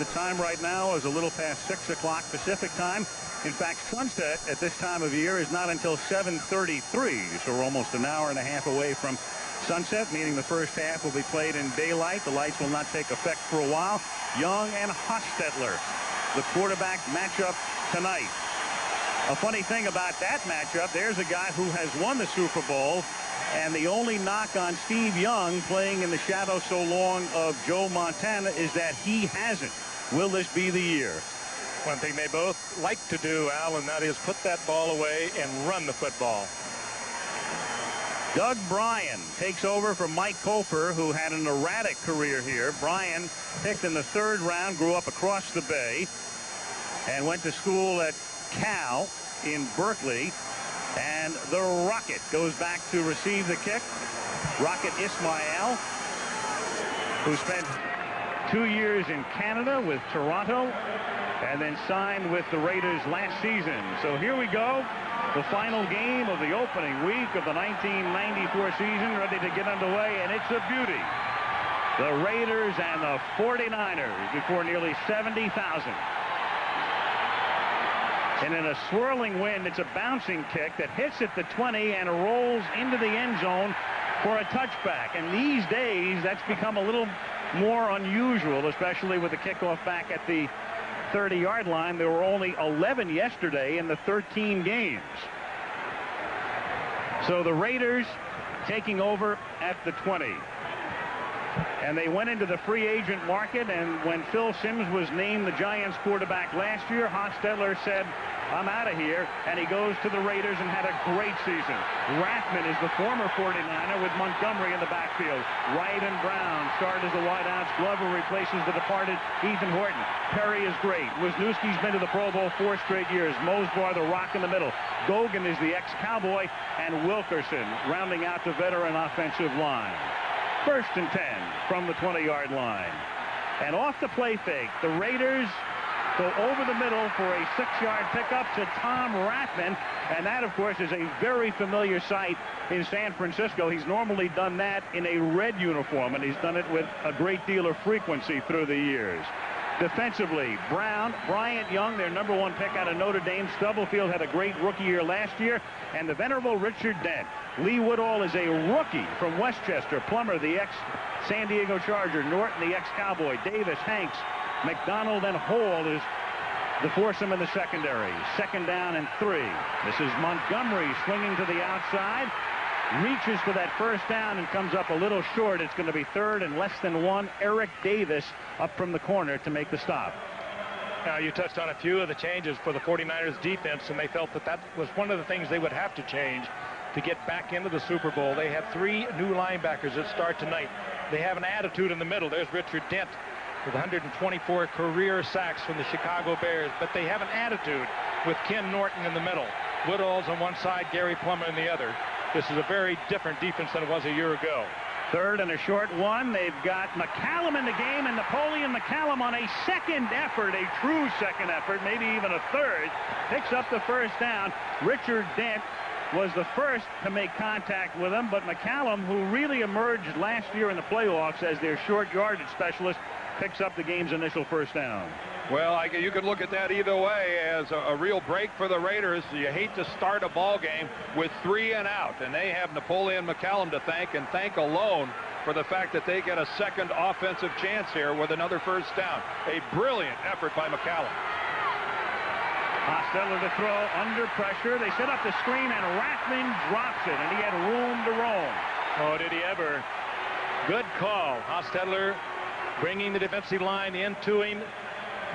The time right now is a little past 6 o'clock Pacific time. In fact, sunset at this time of year is not until 7:33, so we're almost an hour and a half away from sunset, meaning the first half will be played in daylight. The lights will not take effect for a while. Young and Hostetler, the quarterback matchup tonight. A funny thing about that matchup, there's a guy who has won the Super Bowl, and the only knock on Steve Young playing in the shadow so long of Joe Montana is that he hasn't. Will this be the year? One thing they both like to do, Al, and that is put that ball away and run the football. Doug Bryan takes over from Mike Cofer, who had an erratic career here. Bryan picked in the 3rd round, grew up across the bay, and went to school at Cal in Berkeley. And the Rocket goes back to receive the kick. Rocket Ismail, who spent 2 years in Canada with Toronto and then signed with the Raiders last season. So here we go. The final game of the opening week of the 1994 season, ready to get underway, and it's a beauty. The Raiders and the 49ers before nearly 70,000. And in a swirling wind, it's a bouncing kick that hits at the 20 and rolls into the end zone for a touchback. And these days, that's become a little more unusual, especially with the kickoff back at the 30-yard line. There were only 11 yesterday in the 13 games. So the Raiders taking over at the 20. And they went into the free agent market, and when Phil Simms was named the Giants quarterback last year, Hostetler said, I'm out of here, and he goes to the Raiders and had a great season. Rathman is the former 49er with Montgomery in the backfield. Wright and Brown start as the wideouts. Glover replaces the departed Ethan Horton. Perry is great. Wisniewski's been to the Pro Bowl 4 straight years. Mosbar, the rock in the middle. Gogan is the ex-Cowboy, and Wilkerson rounding out the veteran offensive line. 1st and 10 from the 20-yard line. And off the play fake, the Raiders go over the middle for a 6-yard pickup to Tom Rathman. And that, of course, is a very familiar sight in San Francisco. He's normally done that in a red uniform, and he's done it with a great deal of frequency through the years. Defensively, Brown, Bryant Young, their #1 pick out of Notre Dame. Stubblefield had a great rookie year last year. And the venerable Richard Dent. Lee Woodall is a rookie from Westchester. Plummer, the ex-San Diego Charger. Norton, the ex-Cowboy. Davis, Hanks, McDonald, and Hall is the foursome in the secondary. 2nd down and 3. This is Montgomery swinging to the outside. Reaches for that 1st down and comes up a little short. It's going to be 3rd and less than 1. Eric Davis up from the corner to make the stop. Now, you touched on a few of the changes for the 49ers defense, and they felt that that was one of the things they would have to change to get back into the Super Bowl. They have 3 new linebackers that start tonight. They have an attitude in the middle. There's Richard Dent with 124 career sacks from the Chicago Bears, but they have an attitude with Ken Norton in the middle. Woodall's on one side, Gary Plummer on the other. This is a very different defense than it was a year ago. 3rd and a short 1. They've got McCallum in the game, and Napoleon McCallum on a 2nd effort, a true 2nd effort, maybe even a 3rd, picks up the 1st down. Richard Dent was the first to make contact with him, but McCallum, who really emerged last year in the playoffs as their short yardage specialist, picks up the game's initial 1st down. Well, you could look at that either way as a real break for the Raiders. You hate to start a ball game with 3 and out, and they have Napoleon McCallum to thank, and thank alone for the fact that they get a 2nd offensive chance here with another 1st down. A brilliant effort by McCallum. Hostetler to throw under pressure. They set up the screen, and Rathman drops it, and he had room to roam. Oh, did he ever. Good call. Hostetler bringing the defensive line into him.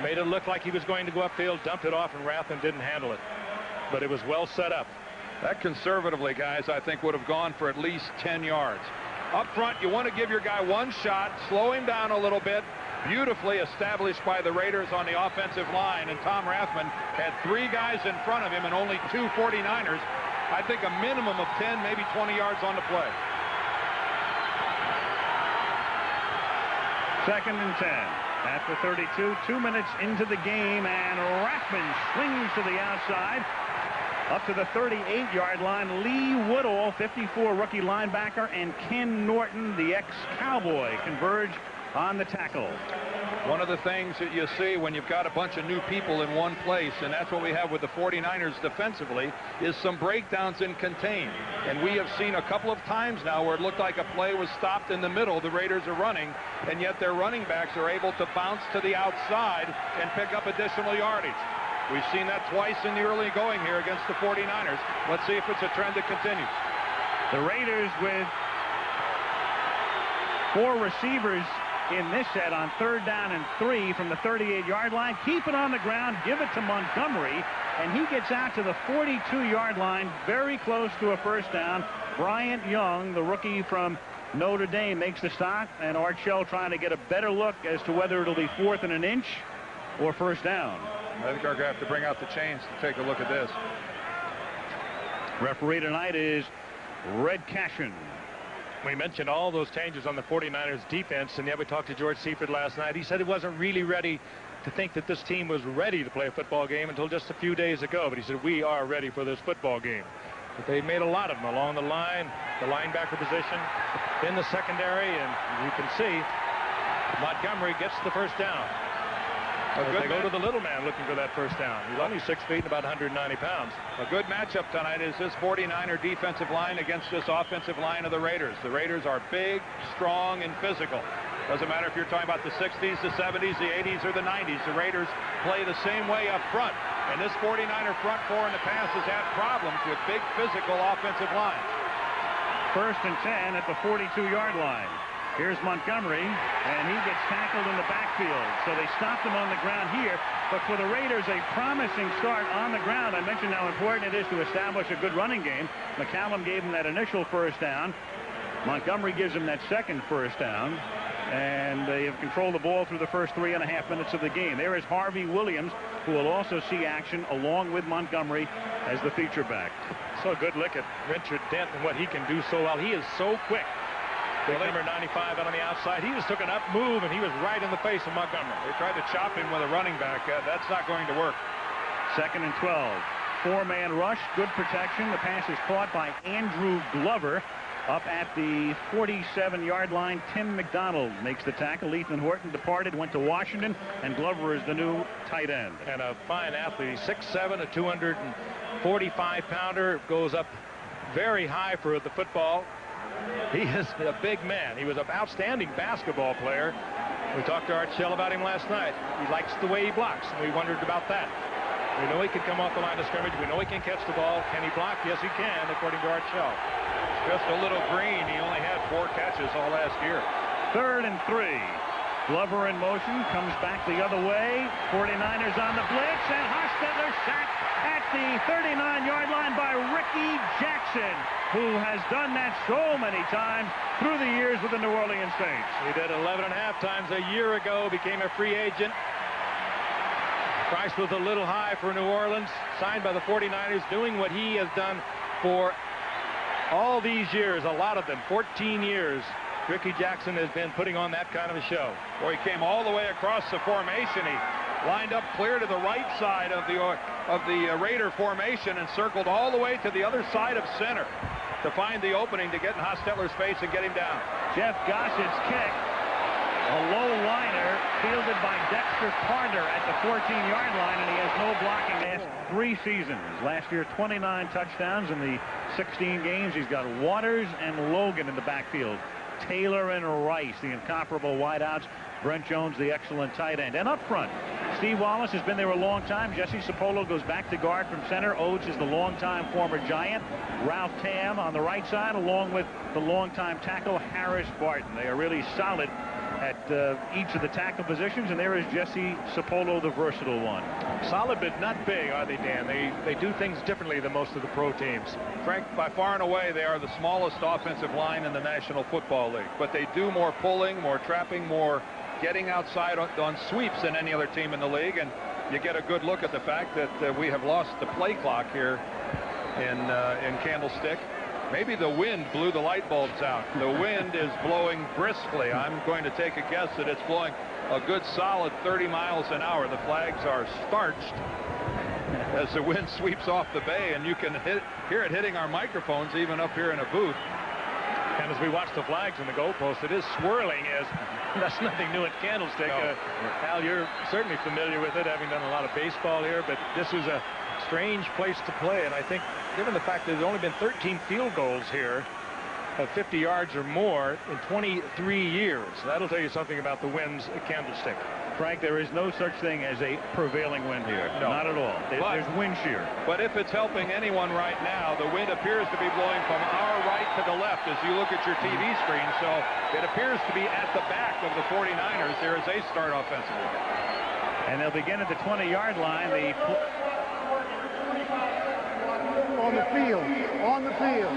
Made it look like he was going to go upfield, dumped it off, and Rathman didn't handle it. But it was well set up. That conservatively, guys, I think would have gone for at least 10 yards. Up front, you want to give your guy one shot, slow him down a little bit. Beautifully established by the Raiders on the offensive line, and Tom Rathman had 3 guys in front of him and only 2 49ers. I think a minimum of 10, maybe 20 yards on the play. 2nd and 10. At the 32, 2 minutes into the game, and Rathman swings to the outside. Up to the 38-yard line, Lee Woodall, 54 rookie linebacker, and Ken Norton, the ex-Cowboy, converge on the tackle. One of the things that you see when you've got a bunch of new people in one place, and that's what we have with the 49ers defensively, is some breakdowns in contain. And we have seen a couple of times now where it looked like a play was stopped in the middle. The Raiders are running, and yet their running backs are able to bounce to the outside and pick up additional yardage. We've seen that twice in the early going here against the 49ers. Let's see if it's a trend that continues. The Raiders with 4 receivers in this set on 3rd down and 3 from the 38-yard line. Keep it on the ground, give it to Montgomery, and he gets out to the 42-yard line, very close to a first down. Bryant Young, the rookie from Notre Dame, makes the stop, and Art Shell trying to get a better look as to whether it'll be 4th and an inch or first down. I think we're going to have to bring out the chains to take a look at this. Referee tonight is Red Cashin. We mentioned all those changes on the 49ers defense, and yet we talked to George Seifert last night. He said he wasn't really ready to think that this team was ready to play a football game until just a few days ago. But he said, we are ready for this football game. But they made a lot of them along the line, the linebacker position, in the secondary, and you can see Montgomery gets the first down. They go to the little man looking for that first down. He's only 6 feet and about 190 pounds. A good matchup tonight is this 49er defensive line against this offensive line of the Raiders. The Raiders are big, strong, and physical. Doesn't matter if you're talking about the 60s, the 70s, the 80s, or the 90s. The Raiders play the same way up front. And this 49er front four in the past has had problems with big physical offensive lines. 1st and 10 at the 42-yard line. Here's Montgomery, and he gets tackled in the backfield. So they stopped him on the ground here. But for the Raiders, a promising start on the ground. I mentioned how important it is to establish a good running game. McCallum gave him that initial first down. Montgomery gives him that second first down. And they have controlled the ball through the first 3.5 minutes of the game. There is Harvey Williams, who will also see action along with Montgomery as the feature back. So a good look at Richard Dent and what he can do so well. He is so quick. Big number 95 out on the outside. He just took an up move, and he was right in the face of Montgomery. They tried to chop him with a running back. That's not going to work. 2nd and 12. 4-man rush. Good protection. The pass is caught by Andrew Glover up at the 47-yard line. Tim McDonald makes the tackle. Ethan Horton departed, went to Washington, and Glover is the new tight end. And a fine athlete. 6'7", a 245-pounder. Goes up very high for the football. He is a big man. He was an outstanding basketball player. We talked to Art Shell about him last night. He likes the way he blocks, and we wondered about that. We know he can come off the line of scrimmage. We know he can catch the ball. Can he block? Yes, he can, according to Art Shell. Just a little green. He only had 4 catches all last year. 3rd and 3. Glover in motion, comes back the other way. 49ers on the blitz, and Hostetler sacked at the 39-yard line by Ricky Jackson, who has done that so many times through the years with the New Orleans Saints. He did 11.5 times a year ago, became a free agent. Price was a little high for New Orleans, signed by the 49ers, doing what he has done for all these years, a lot of them, 14 years. Ricky Jackson has been putting on that kind of a show. Boy, he came all the way across the formation. He lined up clear to the right side of the Raider formation and circled all the way to the other side of center to find the opening to get in Hostetler's face and get him down. Jeff Gossett's kick, a low liner fielded by Dexter Carter at the 14-yard line, and he has no blocking last 3 seasons. Last year, 29 touchdowns in the 16 games. He's got Waters and Logan in the backfield. Taylor and Rice, the incomparable wideouts. Brent Jones, the excellent tight end. And up front, Steve Wallace has been there a long time. Jesse Sapolo goes back to guard from center. Oates is the longtime former Giant. Ralph Tam on the right side, along with the longtime tackle Harris Barton. They are really solid at each of the tackle positions, and there is Jesse Sapolo, the versatile one. Solid, but not big, are they, Dan? They do things differently than most of the pro teams. Frank, by far and away, they are the smallest offensive line in the National Football League, but they do more pulling, more trapping, more getting outside on sweeps than any other team in the league, and you get a good look at the fact that we have lost the play clock here in Candlestick. Maybe the wind blew the light bulbs out. The wind is blowing briskly. I'm going to take a guess that it's blowing a good solid 30 miles an hour. The flags are starched as the wind sweeps off the bay, and you can hear it hitting our microphones even up here in a booth. And as we watch the flags and the goalpost, it is swirling. As that's nothing new at Candlestick. No. Al, you're certainly familiar with it, having done a lot of baseball here, but this is a strange place to play. And I think, given the fact that there's only been 13 field goals here of 50 yards or more in 23 years, that'll tell you something about the winds at Candlestick. Frank, there is no such thing as a prevailing wind here. No. Not at all. There's wind shear. But if it's helping anyone right now, the wind appears to be blowing from our right to the left as you look at your TV screen. So it appears to be at the back of the 49ers here as they start offensively. And they'll begin at the 20-yard line. On the field. On the field.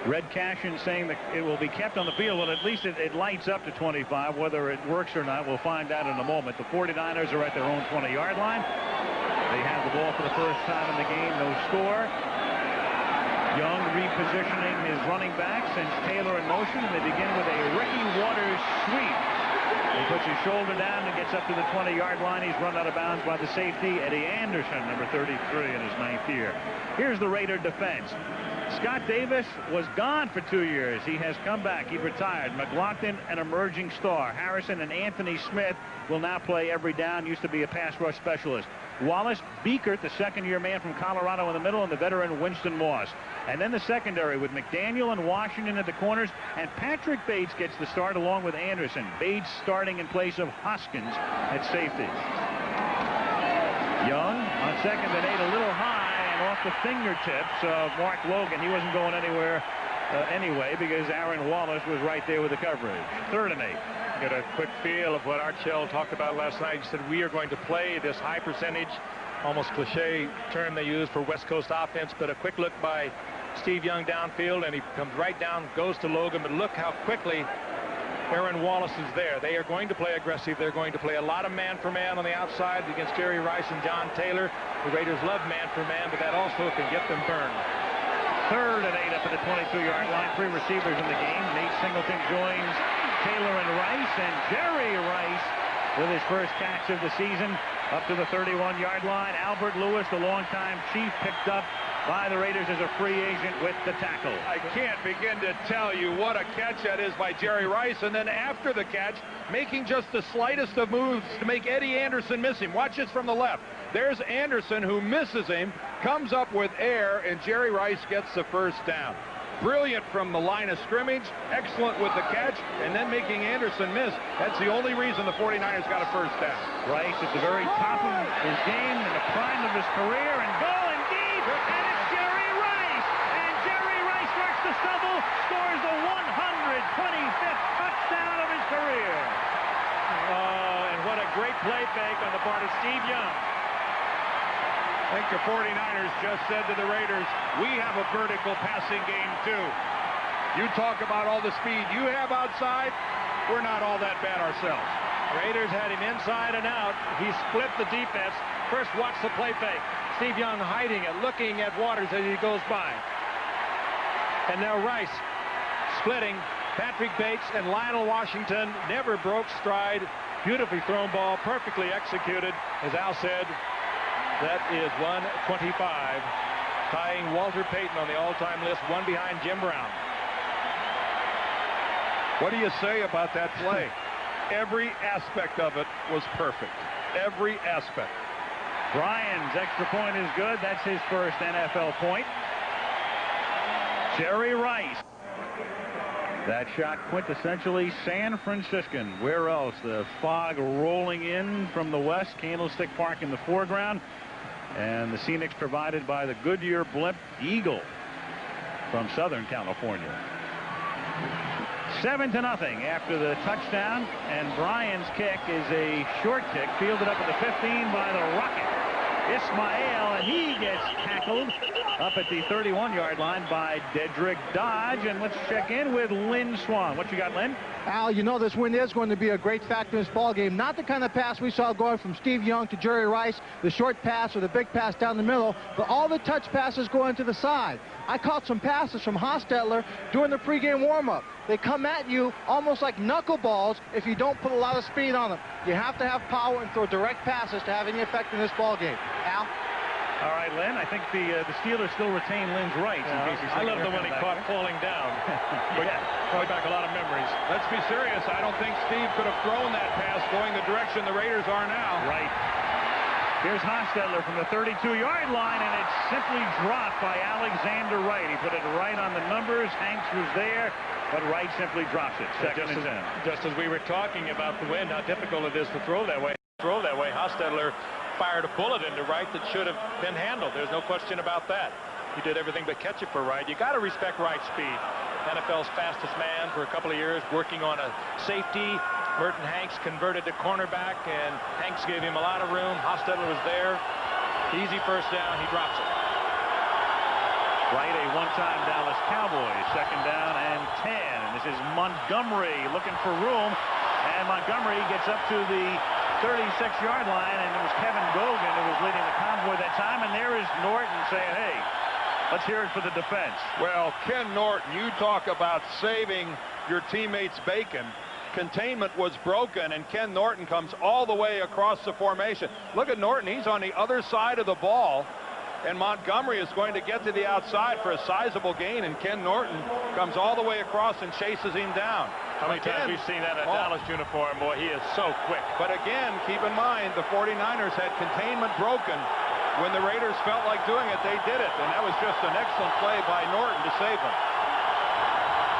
Red Cashin saying that it will be kept on the field. Well, at least it lights up to 25. Whether it works or not, we'll find out in a moment. The 49ers are at their own 20-yard line. They have the ball for the first time in the game. No score. Young repositioning his running back, sends Taylor in motion. They begin with a Ricky Waters sweep. He puts his shoulder down and gets up to the 20-yard line. He's run out of bounds by the safety, Eddie Anderson, number 33 in his 9th year. Here's the Raider defense. Scott Davis was gone for 2 years. He has come back. He retired. McLaughlin, an emerging star. Harrison and Anthony Smith will now play every down. Used to be a pass rush specialist. Wallace Beekert, the second-year man from Colorado in the middle, and the veteran Winston Moss. And then the secondary with McDaniel and Washington at the corners, and Patrick Bates gets the start along with Anderson. Bates starting in place of Hoskins at safety. Young on 2nd and 8, a little high and off the fingertips of Mark Logan. He wasn't going anywhere anyway because Aaron Wallace was right there with the coverage. 3rd and 8. Get a quick feel of what Art Shell talked about last night. He said we are going to play this high percentage, almost cliche term they use for West Coast offense, but a quick look by Steve Young downfield, and he comes right down, goes to Logan, but look how quickly Aaron Wallace is there. They are going to play aggressive. They're going to play a lot of man-for-man on the outside against Jerry Rice and John Taylor. The Raiders love man-for-man, but that also can get them burned. 3rd and 8 up at the 22-yard line. 3 receivers in the game. Nate Singleton joins Taylor and Rice, and Jerry Rice with his first catch of the season up to the 31-yard line. Albert Lewis, the longtime Chief, picked up by the Raiders as a free agent with the tackle. I can't begin to tell you what a catch that is by Jerry Rice, and then after the catch, making just the slightest of moves to make Eddie Anderson miss him. Watch this from the left. There's Anderson who misses him, comes up with air, and Jerry Rice gets the first down. Brilliant from the line of scrimmage, excellent with the catch, and then making Anderson miss. That's the only reason the 49ers got a first down. Rice at the very top of his game, in the prime of his career, and goal indeed, and it's Jerry Rice. And Jerry Rice works the stumble, scores the 125th touchdown of his career. And what a great play fake on the part of Steve Young. I think the 49ers just said to the Raiders, we have a vertical passing game too. You talk about all the speed you have outside, we're not all that bad ourselves. Raiders had him inside and out. He split the defense. First, watch the play fake. Steve Young hiding it, looking at Waters as he goes by. And now Rice splitting. Patrick Bates and Lionel Washington never broke stride. Beautifully thrown ball, perfectly executed. As Al said, that is 125, tying Walter Payton on the all-time list, one behind Jim Brown. What do you say about that play? Every aspect of it was perfect. Every aspect. Bryan's extra point is good. That's his first NFL point. Jerry Rice. That shot quintessentially San Franciscan. Where else? The fog rolling in from the west. Candlestick Park in the foreground. And the scenics provided by the Goodyear Blimp Eagle from Southern California. 7-0 after the touchdown. And Bryan's kick is a short kick fielded up at the 15 by the Rocket Ismael, and he gets tackled up at the 31-yard line by Dedrick Dodge. And let's check in with Lynn Swan. What you got, Lynn? Al, you know this win is going to be a great factor in this ball game. Not the kind of pass we saw going from Steve Young to Jerry Rice, the short pass or the big pass down the middle, but all the touch passes going to the side. I caught some passes from Hostetler during the pregame warm-up. They come at you almost like knuckleballs if you don't put a lot of speed on them. You have to have power and throw direct passes to have any effect in this ball game. Al? All right, Lynn, I think the Steelers still retain Lynn's rights. I love the one he caught falling down. Brought back a lot of memories. Let's be serious. I don't think Steve could have thrown that pass going the direction the Raiders are now. Right. Here's Hostetler from the 32-yard line, and it's simply dropped by Alexander Wright. He put it right on the numbers. Hanks was there, but Wright simply drops it. Second and 10. Just as we were talking about the wind, how difficult it is to throw that way. Hostetler fired a bullet into Wright that should have been handled. There's no question about that. He did everything but catch it for Wright. You got to respect Wright's speed. NFL's fastest man for a couple of years, working on a safety. Merton Hanks converted to cornerback, and Hanks gave him a lot of room. Hostetler was there. Easy first down. He drops it. Wright, a one-time Dallas Cowboys. Second down and 10. And this is Montgomery looking for room. And Montgomery gets up to the 36-yard line, and it was Kevin Gogan who was leading the convoy that time. And there is Norton saying, hey, let's hear it for the defense. Well, Ken Norton, you talk about saving your teammates' bacon. Containment was broken, and Ken Norton comes all the way across the formation. Look at Norton. He's on the other side of the ball, and Montgomery is going to get to the outside for a sizable gain, and Ken Norton comes all the way across and chases him down. How many times have we seen that in a Dallas uniform? Boy, he is so quick. But again, keep in mind, the 49ers had containment broken. When the Raiders felt like doing it, they did it, and that was just an excellent play by Norton to save them.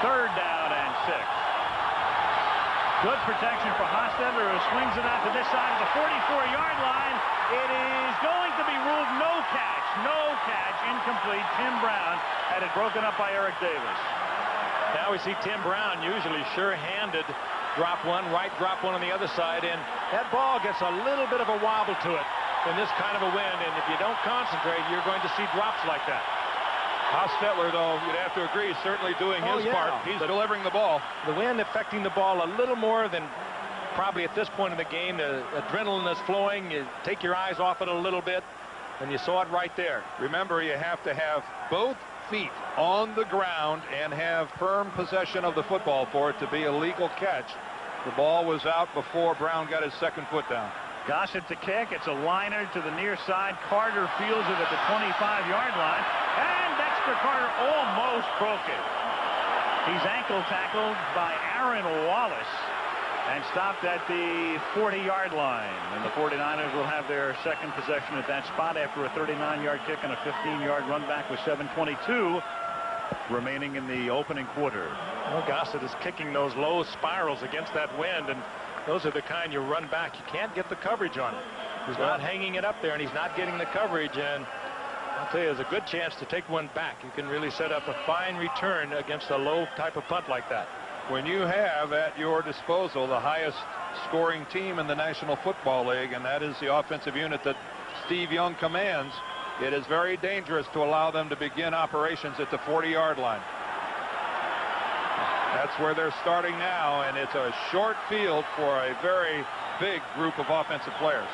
Third down and 6. Good protection for Hostetler, who swings it out to this side of the 44-yard line. It is going to be ruled no catch. No catch. Incomplete. Tim Brown had it broken up by Eric Davis. Now we see Tim Brown, usually sure-handed, drop one, Wright drop one on the other side, and that ball gets a little bit of a wobble to it in this kind of a wind, and if you don't concentrate, you're going to see drops like that. Hostetler, though, you'd have to agree, certainly doing his part. He's delivering the ball. The wind affecting the ball a little more than probably at this point in the game. The adrenaline is flowing. You take your eyes off it a little bit, and you saw it right there. Remember, you have to have both feet on the ground and have firm possession of the football for it to be a legal catch. The ball was out before Brown got his second foot down. Gossett to kick. It's a liner to the near side. Carter fields it at the 25-yard line. And Dexter Carter almost broke it. He's ankle tackled by Aaron Wallace and stopped at the 40-yard line. And the 49ers will have their second possession at that spot after a 39-yard kick and a 15-yard run back with 7:22 remaining in the opening quarter. Well, Gossett is kicking those low spirals against that wind, and those are the kind you run back. You can't get the coverage on it. He's not hanging it up there, and he's not getting the coverage. And I'll tell you, there's a good chance to take one back. You can really set up a fine return against a low type of punt like that. When you have at your disposal the highest scoring team in the National Football League, and that is the offensive unit that Steve Young commands, it is very dangerous to allow them to begin operations at the 40-yard line. That's where they're starting now, and it's a short field for a very big group of offensive players.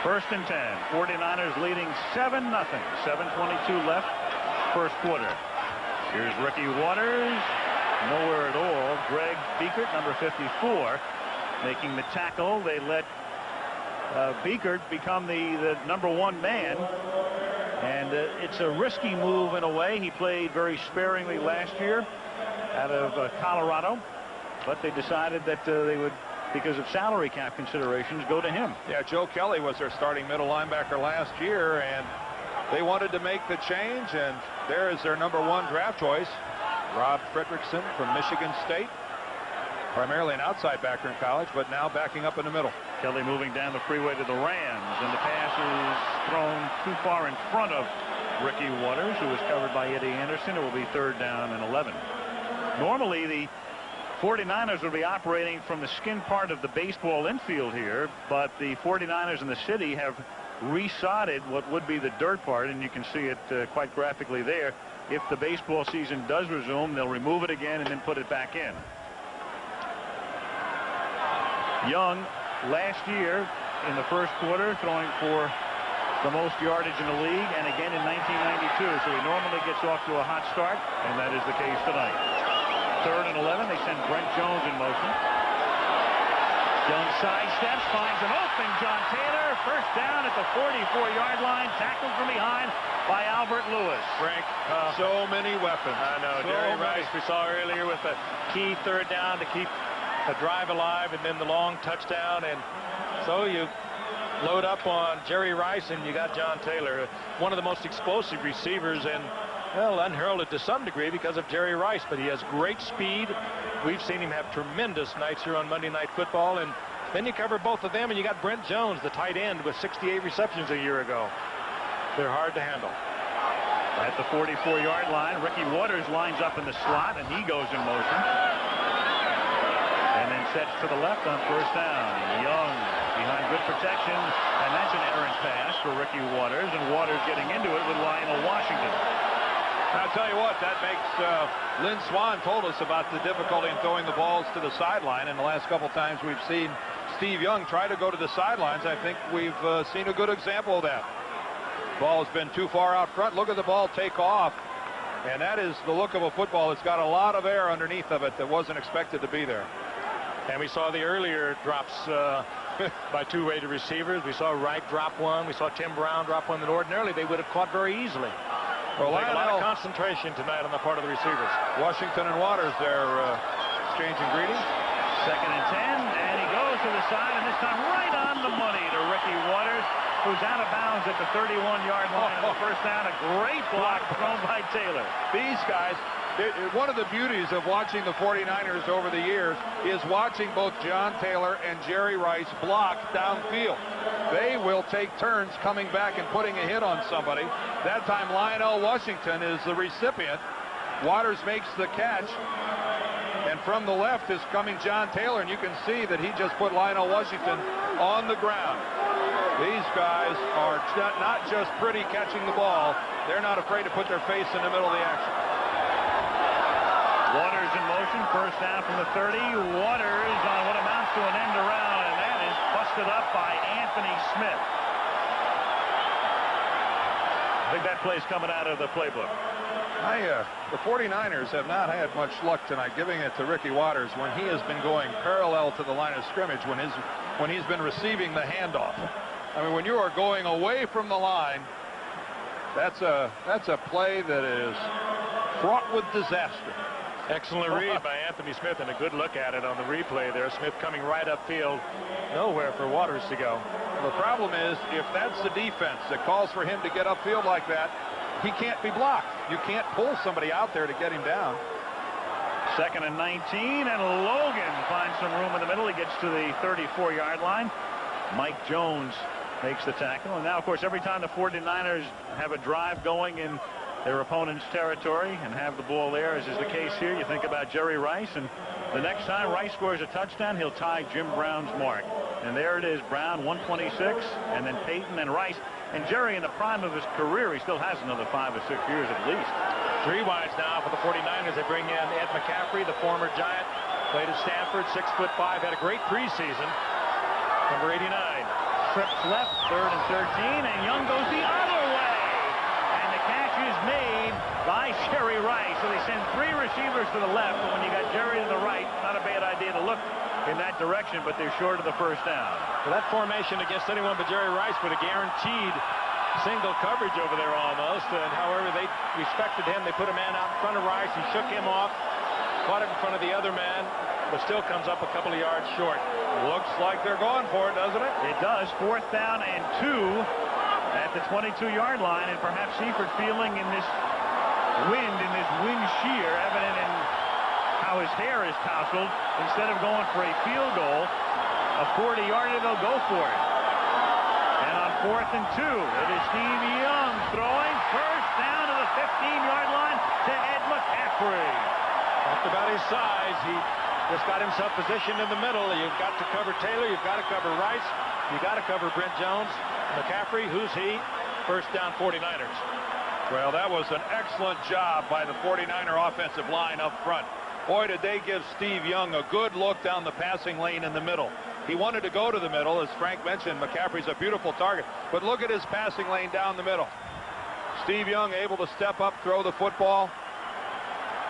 First and 10. 49ers leading 7-0. 7:22 left, first quarter. Here's Ricky Waters. Nowhere at all. Greg Biekert, number 54, making the tackle. They let Biekert become the number one man. And it's a risky move in a way. He played very sparingly last year out of Colorado, but they decided that they would, because of salary cap considerations, go to him. Yeah, Joe Kelly was their starting middle linebacker last year, and they wanted to make the change, and there is their number one draft choice, Rob Fredrickson from Michigan State, primarily an outside backer in college, but now backing up in the middle. Kelly moving down the freeway to the Rams, and the pass is thrown too far in front of Ricky Waters, who was covered by Eddie Anderson. It will be third down and 11. Normally, the 49ers will be operating from the skin part of the baseball infield here, but the 49ers in the city have resodded what would be the dirt part, and you can see it quite graphically there. If the baseball season does resume, they'll remove it again and then put it back in. Young, last year in the first quarter, throwing for the most yardage in the league, and again in 1992, so he normally gets off to a hot start, and that is the case tonight. Third and 11, they send Brent Jones in motion. Jones sidesteps, finds an open John Taylor. First down at the 44-yard line. Tackled from behind by Albert Lewis. Frank, so many weapons. I know. So Jerry many. Rice, we saw earlier with a key third down to keep the drive alive, and then the long touchdown. And so you load up on Jerry Rice, and you got John Taylor, one of the most explosive receivers, and well, unheralded to some degree because of Jerry Rice, but he has great speed. We've seen him have tremendous nights here on Monday Night Football, and then you cover both of them, and you got Brent Jones, the tight end, with 68 receptions a year ago. They're hard to handle. At the 44-yard line, Ricky Waters lines up in the slot, and he goes in motion. And then sets to the left on first down. Young behind good protection, and that's an errant pass for Ricky Waters, and Waters getting into it with Lionel Washington. I'll tell you what, that makes Lynn Swan told us about the difficulty in throwing the balls to the sideline. And the last couple times we've seen Steve Young try to go to the sidelines, I think we've seen a good example of that. Ball has been too far out front. Look at the ball take off. And that is the look of a football. It's got a lot of air underneath of it that wasn't expected to be there. And we saw the earlier drops by two Raider receivers. We saw Wright drop one. We saw Tim Brown drop one that ordinarily they would have caught very easily. Well, a lot of concentration tonight on the part of the receivers. Washington and Waters there exchanging greetings. 2nd and 10, and he goes to the side, and this time right on the money to Ricky Waters, who's out of bounds at the 31-yard line. On the first down, a great block thrown by Taylor. These guys, one of the beauties of watching the 49ers over the years is watching both John Taylor and Jerry Rice block downfield. They will take turns coming back and putting a hit on somebody. That time Lionel Washington is the recipient. Waters makes the catch, and from the left is coming John Taylor, and you can see that he just put Lionel Washington on the ground. These guys are not just pretty catching the ball, they're not afraid to put their face in the middle of the action. Waters in motion, first down from the 30. Waters on what amounts to an end around, and that is busted up by Anthony Smith. I think that play's coming out of the playbook. The 49ers have not had much luck tonight giving it to Ricky Waters when he has been going parallel to the line of scrimmage when he's been receiving the handoff. I mean, when you are going away from the line, that's a play that is fraught with disaster. Excellent read by Anthony Smith, and a good look at it on the replay there. Smith coming right upfield, nowhere for Waters to go. The problem is, if that's the defense that calls for him to get upfield like that, he can't be blocked. You can't pull somebody out there to get him down. 2nd and 19, and Logan finds some room in the middle. He gets to the 34-yard line. Mike Jones makes the tackle. And now, of course, every time the 49ers have a drive going in their opponent's territory and have the ball there, as is the case here, you think about Jerry Rice, and the next time Rice scores a touchdown, he'll tie Jim Brown's mark. And there it is, Brown 126, and then Peyton and Rice. And Jerry, in the prime of his career, he still has another 5 or 6 years at least. 3 wides now for the 49ers. They bring in Ed McCaffrey, the former Giant, played at Stanford, 6'5", had a great preseason. Number 89. Trips left, 3rd and 13, and Young goes the other way. And the catch is made by Jerry Rice. So they send 3 receivers to the left, but when you got Jerry to the right, not a bad idea to look in that direction, but they're short of the first down. Well, that formation against anyone but Jerry Rice would have guaranteed single coverage over there almost, and however they respected him, they put a man out in front of Rice and shook him off, caught him in front of the other man, but still comes up a couple of yards short. Looks like they're going for it, doesn't it? It does. 4th down and 2 at the 22-yard line, and perhaps Seifert feeling in this wind shear, evident in how his hair is tousled, instead of going for a field goal, a 40-yarder, they'll go for it. And on 4th and 2, it is Steve Young throwing first down to the 15-yard line to Ed McCaffrey. Talked about his size. He just got himself positioned in the middle. You've got to cover Taylor. You've got to cover Rice. You've got to cover Brent Jones. McCaffrey, who's he? First down 49ers. Well, that was an excellent job by the 49er offensive line up front. Boy, did they give Steve Young a good look down the passing lane in the middle. He wanted to go to the middle. As Frank mentioned, McCaffrey's a beautiful target. But look at his passing lane down the middle. Steve Young able to step up, throw the football.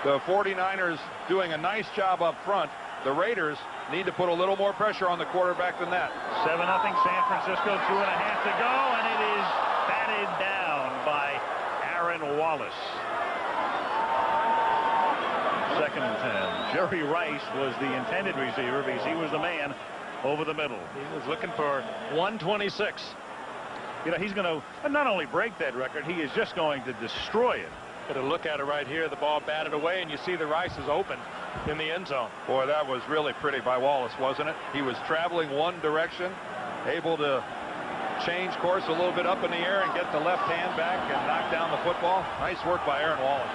The 49ers doing a nice job up front, the Raiders need to put a little more pressure on the quarterback than that. 7-0 San Francisco, 2.5 to go, and it is batted down by Aaron Wallace. 2nd and 10. Jerry Rice was the intended receiver because he was the man over the middle. He was looking for 126. You know, he's going to not only break that record, he is just going to destroy it. Get a look at it right here. The ball batted away, and you see the Rice is open in the end zone. Boy, that was really pretty by Wallace, wasn't it? He was traveling one direction, able to change course a little bit up in the air and get the left hand back and knock down the football. Nice work by Aaron Wallace.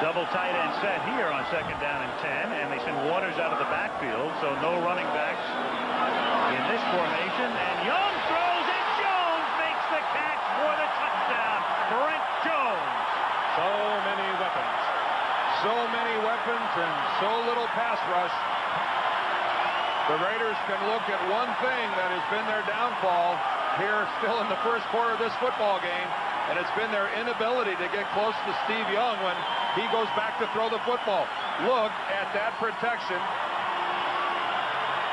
Double tight end set here on 2nd down and 10, and they send Waters out of the backfield, so no running backs in this formation. And Young throws, and Jones makes the catch for the touchdown. Brent Jones. So many weapons. So many weapons and so little pass rush. The Raiders can look at one thing that has been their downfall here still in the first quarter of this football game, and it's been their inability to get close to Steve Young when he goes back to throw the football. Look at that protection.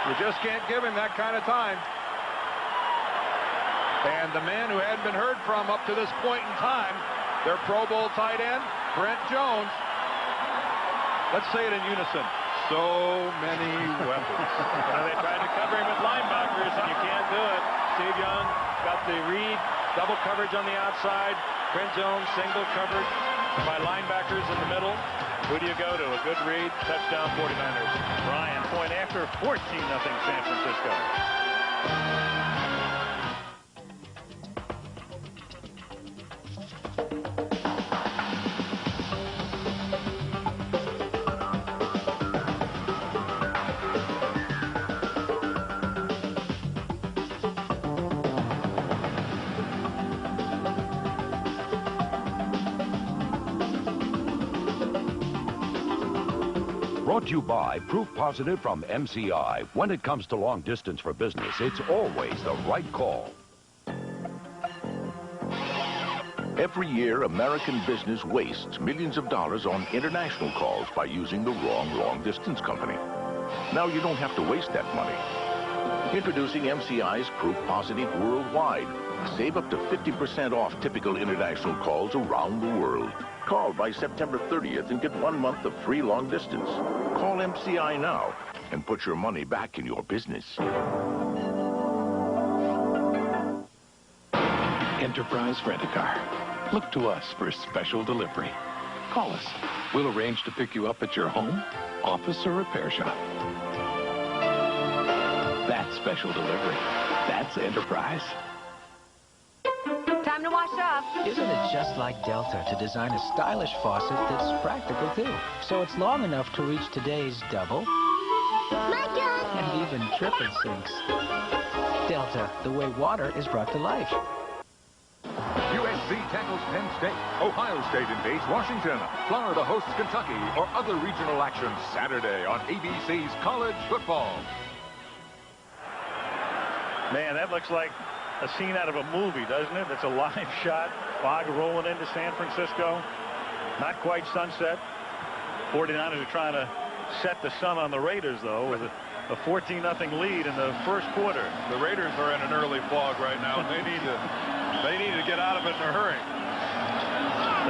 You just can't give him that kind of time. And the man who hadn't been heard from up to this point in time, their Pro Bowl tight end, Brent Jones. Let's say it in unison. So many weapons. They tried to cover him with linebackers, and you can't do it. Steve Young got the read, double coverage on the outside. Brent Jones single covered by linebackers in the middle. Who do you go to? A good read, touchdown 49ers. Brian, point after, 14-0 San Francisco. Brought to you by Proof Positive from MCI. When it comes to long distance for business, it's always the right call. Every year, American business wastes millions of dollars on international calls by using the wrong long-distance company. Now you don't have to waste that money. Introducing MCI's Proof Positive Worldwide. Save up to 50% off typical international calls around the world. Call by September 30th and get 1 month of free long distance. Call MCI now and put your money back in your business. Enterprise Rent-A-Car. Look to us for special delivery. Call us. We'll arrange to pick you up at your home, office, or repair shop. That's special delivery. That's Enterprise. Time to wash up. Isn't it just like Delta to design a stylish faucet that's practical, too? So it's long enough to reach today's double and even triple sinks. Delta, the way water is brought to life. USC tackles Penn State. Ohio State invades Washington. Florida hosts Kentucky, or other regional action Saturday on ABC's College Football. Man, that looks like a scene out of a movie, doesn't it? It's a live shot. Fog rolling into San Francisco. Not quite sunset. 49ers are trying to set the sun on the Raiders, though, with a 14-0 lead in the first quarter. The Raiders are in an early fog right now. They need to get out of it in a hurry.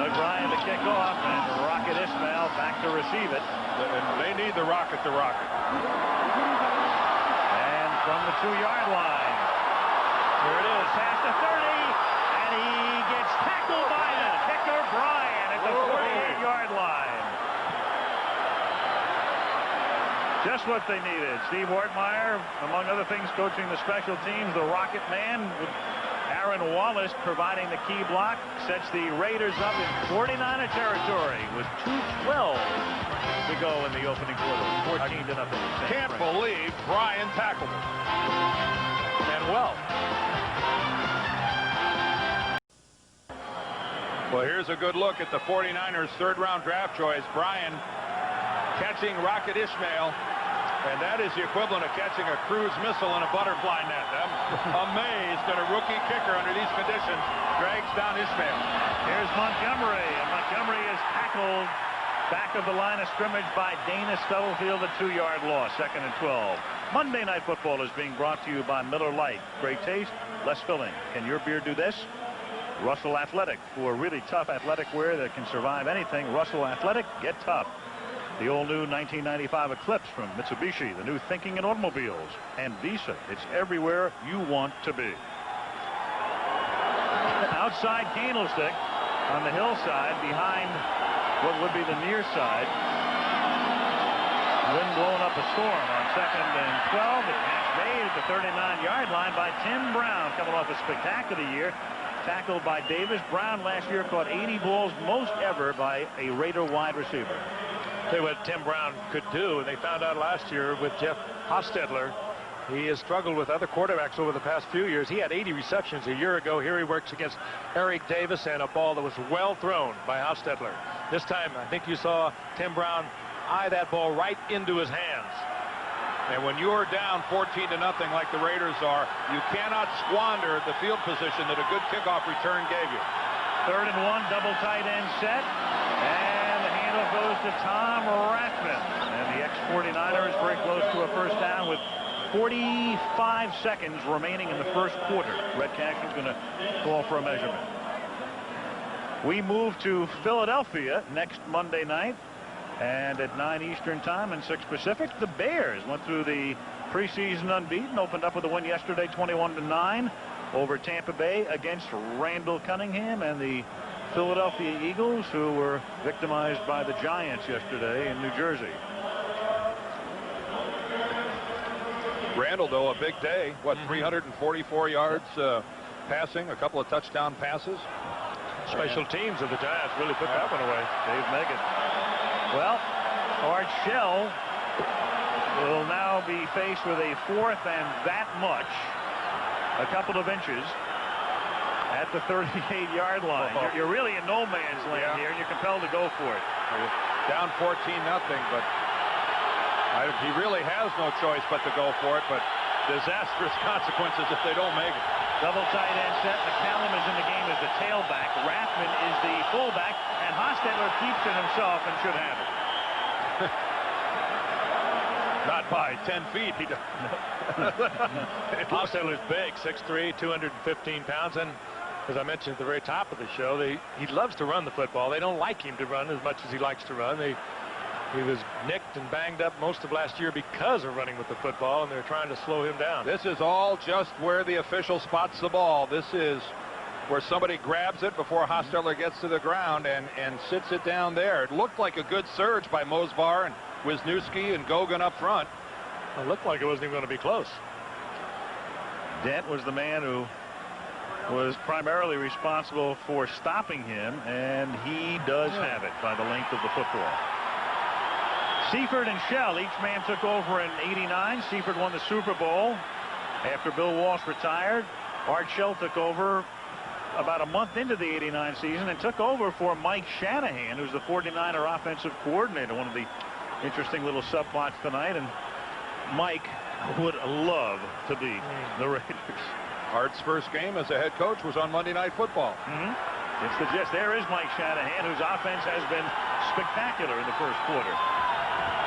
Doug Ryan to kick off, and Rocket Ismail back to receive it. And they need the rocket to rocket. And from the 2-yard line, here it is, past the 30, and he gets tackled by the kicker, Bryan, at the 48-yard line. Just what they needed. Steve Ortmeyer, among other things, coaching the special teams, the Rocket Man, with Aaron Wallace providing the key block, sets the Raiders up in 49er territory with 2:12 to go in the opening quarter. 14-0. Can't believe Bryan tackled him. And well. Well, here's a good look at the 49ers' third-round draft choice. Bryan catching Rocket Ismail, and that is the equivalent of catching a cruise missile in a butterfly net. I'm amazed that a rookie kicker under these conditions drags down Ismail. Here's Montgomery, and Montgomery is tackled Back of the line of scrimmage by Dana Stubblefield, a 2-yard loss, 2nd and 12. Monday Night Football is being brought to you by Miller Lite. Great taste, less filling. Can your beer do this? Russell Athletic, for really tough athletic wear that can survive anything. Russell Athletic, get tough. The all-new 1995 Eclipse from Mitsubishi, the new thinking in automobiles. And Visa, it's everywhere you want to be. Outside Candlestick on the hillside behind what would be the near side. Wind blowing up a storm on 2nd and 12. The catch made at the 39-yard line by Tim Brown, coming off a spectacular year. Tackled by Davis. Brown last year caught 80 balls, most ever by a Raider wide receiver. Tell you what Tim Brown could do, and they found out last year with Jeff Hostetler. He has struggled with other quarterbacks over the past few years. He had 80 receptions a year ago. Here he works against Eric Davis, and a ball that was well thrown by Hostetler. This time, I think you saw Tim Brown eye that ball right into his hands. And when you're down 14-0 like the Raiders are, you cannot squander the field position that a good kickoff return gave you. 3rd and 1, double tight end set. And the handoff goes to Tom Rathman. And the ex-49ers very close to a first down with 45 seconds remaining in the first quarter. Red Cash is going to call for a measurement. We move to Philadelphia next Monday night. And at 9 Eastern time and 6 Pacific, the Bears went through the preseason unbeaten, opened up with a win yesterday, 21-9 over Tampa Bay against Randall Cunningham and the Philadelphia Eagles, who were victimized by the Giants yesterday in New Jersey. Randall, though, a big day. What, 344 yards passing, a couple of touchdown passes. Special teams of the Giants really put that one away. Dave Megan. Well, Art Shell will now be faced with a 4th and that much, a couple of inches, at the 38-yard line. You're really in no man's land here, and you're compelled to go for it. Down 14-0, but he really has no choice but to go for it, but disastrous consequences if they don't make it. Double tight end set. McCallum is in the game as the tailback. Rathman is the fullback, and Hostetler keeps it himself and should have it. Not by 10 feet. He Hostetler's big, 6'3", 215 pounds, and as I mentioned at the very top of the show, he loves to run the football. They don't like him to run as much as he likes to run. He was nicked and banged up most of last year because of running with the football, and they're trying to slow him down. This is all just where the official spots the ball. This is where somebody grabs it before Hostetler gets to the ground and sits it down there. It looked like a good surge by Mosbar and Wisniewski and Gogan up front. It looked like it wasn't even going to be close. Dent was the man who was primarily responsible for stopping him, and he does have it by the length of the football. Seifert and Shell, each man took over in '89. Seifert won the Super Bowl after Bill Walsh retired. Art Shell took over about a month into the '89 season and took over for Mike Shanahan, who's the 49er offensive coordinator. One of the interesting little subplots tonight, and Mike would love to beat the Raiders. Art's first game as a head coach was on Monday Night Football. It's the gist. There is Mike Shanahan, whose offense has been spectacular in the first quarter.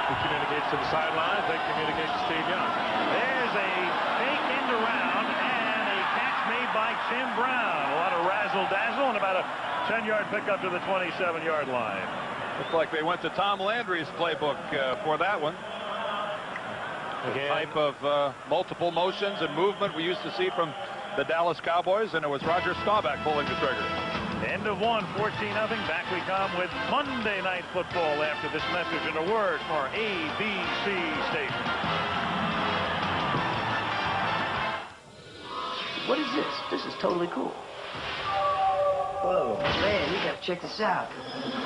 He communicates to the sidelines. They communicate to Steve Young. There's a fake end around and a catch made by Tim Brown. A lot of razzle-dazzle and about a 10-yard pickup to the 27-yard line. Looks like they went to Tom Landry's playbook for that one. The type of multiple motions and movement we used to see from the Dallas Cowboys, and it was Roger Staubach pulling the trigger. End of one, 14-0. Back we come with Monday Night Football after this message and a word from our ABC station. What is this? This is totally cool. Whoa, man, you gotta check this out.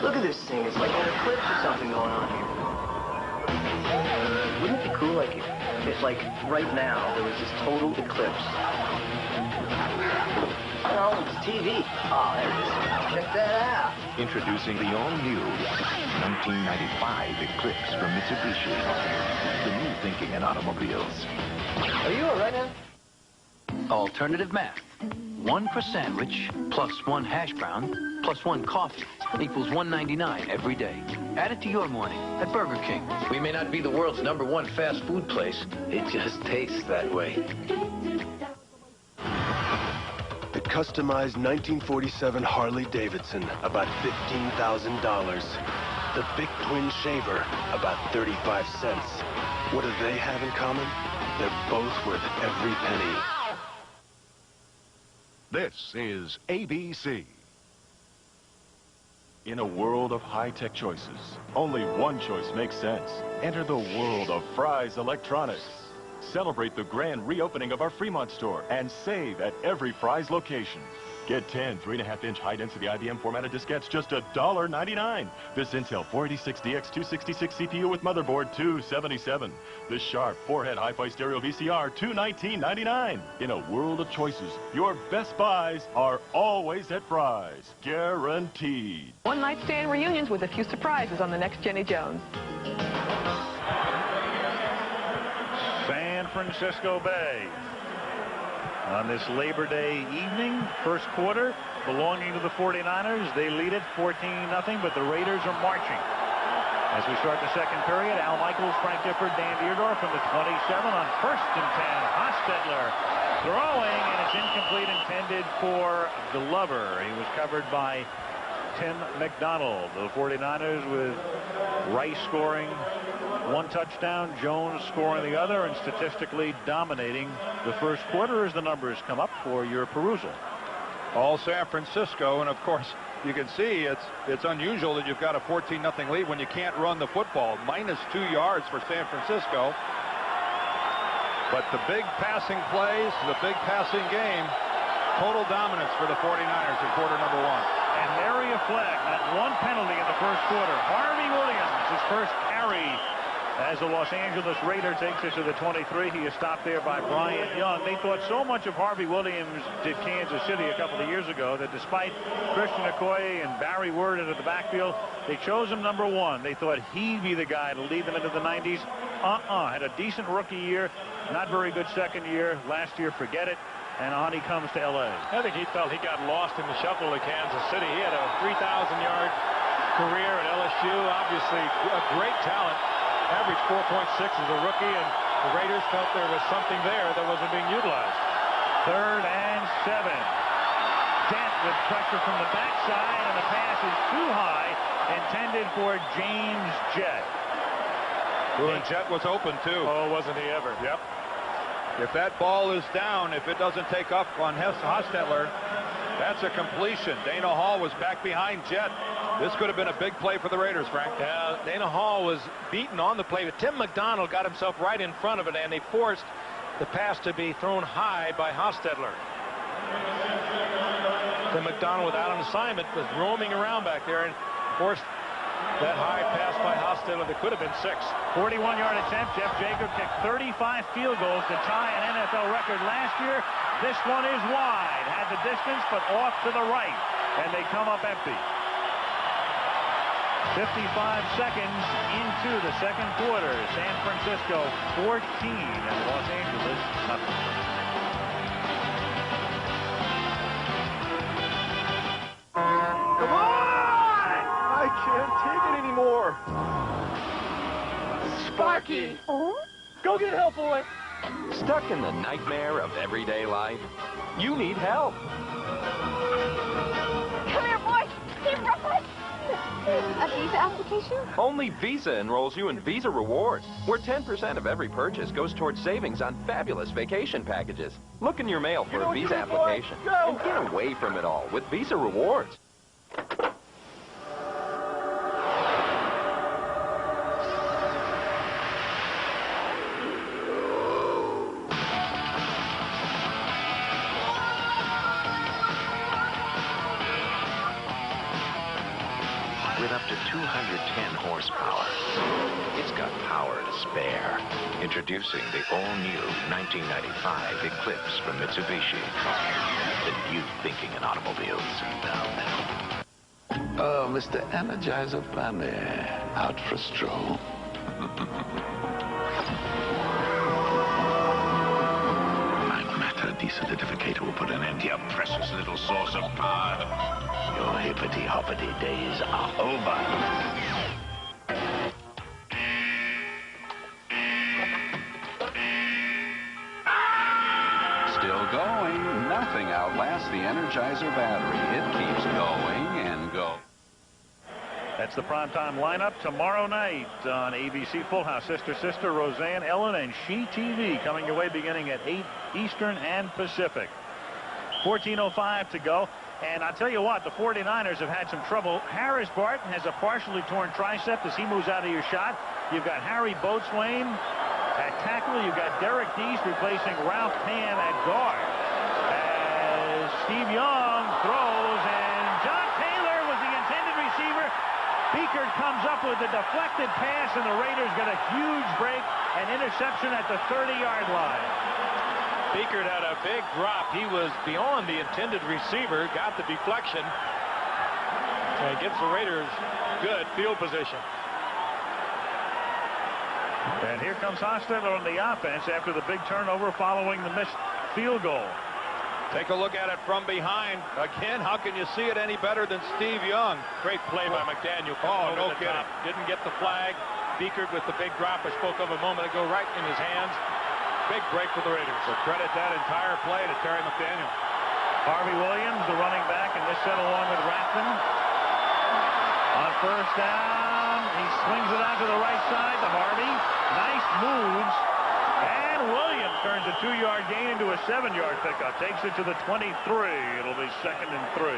Look at this thing. It's like an eclipse or something going on here. Wouldn't it be cool if like right now there was this total eclipse? Oh, it's TV. Oh, there it is. Check that out. Introducing the all-new 1995 Eclipse from Mitsubishi. The new thinking in automobiles. Are you all right, man? Alternative math. 1 per sandwich, plus 1 hash brown, plus 1 coffee equals $1.99 every day. Add it to your morning at Burger King. We may not be the world's #1 fast food place. It just tastes that way. The customized 1947 Harley Davidson, about $15,000. The Big Twin Shaver, about 35 cents. What do they have in common? They're both worth every penny. This is ABC. In a world of high-tech choices, only one choice makes sense. Enter the world of Fry's Electronics. Celebrate the grand reopening of our Fremont store and save at every Fry's location. Get 10 3.5-inch high-density IBM formatted diskettes, just $1.99. This Intel 486DX266 CPU with motherboard, $277. This Sharp 4-head hi-fi stereo VCR, $219.99. In a world of choices, your best buys are always at Fry's. Guaranteed. One-night stand reunions with a few surprises on the next Jenny Jones. San Francisco Bay. On this Labor Day evening, first quarter, belonging to the 49ers. They lead it 14-0, but the Raiders are marching. As we start the second period, Al Michaels, Frank Gifford, Dan Deerdorf from the 27 on 1st and 10. Hostetler throwing, and it's incomplete, intended for Glover. He was covered by Tim McDonald. The 49ers with Rice scoring 1 touchdown, Jones scoring the other, and statistically dominating the first quarter as the numbers come up for your perusal. All San Francisco, and of course you can see it's unusual that you've got a 14-0 lead when you can't run the football. -2 yards for San Francisco. But the big passing plays, the big passing game, total dominance for the 49ers in quarter number 1. And nary a flag, not one penalty in the first quarter. Harvey Williams, his first carry as the Los Angeles Raider takes it to the 23. He is stopped there by Bryant Young. They thought so much of Harvey Williams did Kansas City a couple of years ago that despite Christian Okoye and Barry Word into the backfield, they chose him number 1. They thought he'd be the guy to lead them into the 90s. Had a decent rookie year, not very good second year. Last year, forget it. And on he comes to L.A. I think he felt he got lost in the shuffle of Kansas City. He had a 3,000-yard career at LSU. Obviously, a great talent. Averaged 4.6 as a rookie, and the Raiders felt there was something there that wasn't being utilized. 3rd and 7. Dent with pressure from the backside, and the pass is too high, intended for James Jett. And Jett was open, too. Oh, wasn't he ever? Yep. If that ball is down, if it doesn't take up on Hostetler, that's a completion. Dana Hall was back behind Jett. This could have been a big play for the Raiders, Frank. Yeah, Dana Hall was beaten on the play, but Tim McDonald got himself right in front of it, and they forced the pass to be thrown high by Hostetler. Tim McDonald, without an assignment, was roaming around back there and forced that high pass by Hostetler that could have been 6. 41-yard attempt. Jeff Jacob kicked 35 field goals to tie an NFL record last year. This one is wide. Had the distance, but off to the right. And they come up empty. 55 seconds into the second quarter. San Francisco 14 and Los Angeles nothing. Come on! I can't take it anymore. Sparky! Go get help, boy! Stuck in the nightmare of everyday life? You need help. Come here, boy! Keep running! A Visa application? Only Visa enrolls you in Visa Rewards, where 10% of every purchase goes towards savings on fabulous vacation packages. Look in your mail for a Visa application and get away from it all with Visa Rewards. With up to 210 horsepower, it's got power to spare. Introducing the all-new 1995 Eclipse from Mitsubishi. The new thinking in automobiles. Oh, Mr. Energizer Bunny, out for a stroll. I'm Method. desolidificator will put an end to your precious little source of power. Your hippity-hoppity days are over. Still going. Nothing outlasts the Energizer battery. It keeps going and going. That's the primetime lineup tomorrow night on ABC Full House. Sister, Roseanne, Ellen, and She TV coming your way beginning at 8 Eastern and Pacific. 14:05 to go. And I'll tell you what, the 49ers have had some trouble. Harris Barton has a partially torn tricep as he moves out of your shot. You've got Harry Boatswain at tackle. You've got Derek Deese replacing Ralph Pan at guard. As Steve Young throws, and John Taylor was the intended receiver. Beekert comes up with a deflected pass, and the Raiders get a huge break, an interception at the 30-yard line. Beekert had a big drop. He was beyond the intended receiver, got the deflection, and gives the Raiders good field position. And here comes Hostetler on the offense after the big turnover following the missed field goal. Take a look at it from behind. Again, how can you see it any better than Steve Young? Great play by McDaniel. Oh, no kidding. Top. Didn't get the flag. Beekert with the big drop I spoke of a moment ago right in his hands. Big break for the Raiders. So credit that entire play to Terry McDaniel. Harvey Williams, the running back, and this set along with Rathman. On first down, he swings it out to the right side to Harvey. Nice moves. And Williams turns a 2-yard gain into a 7-yard pickup. Takes it to the 23. It'll be 2nd and 3.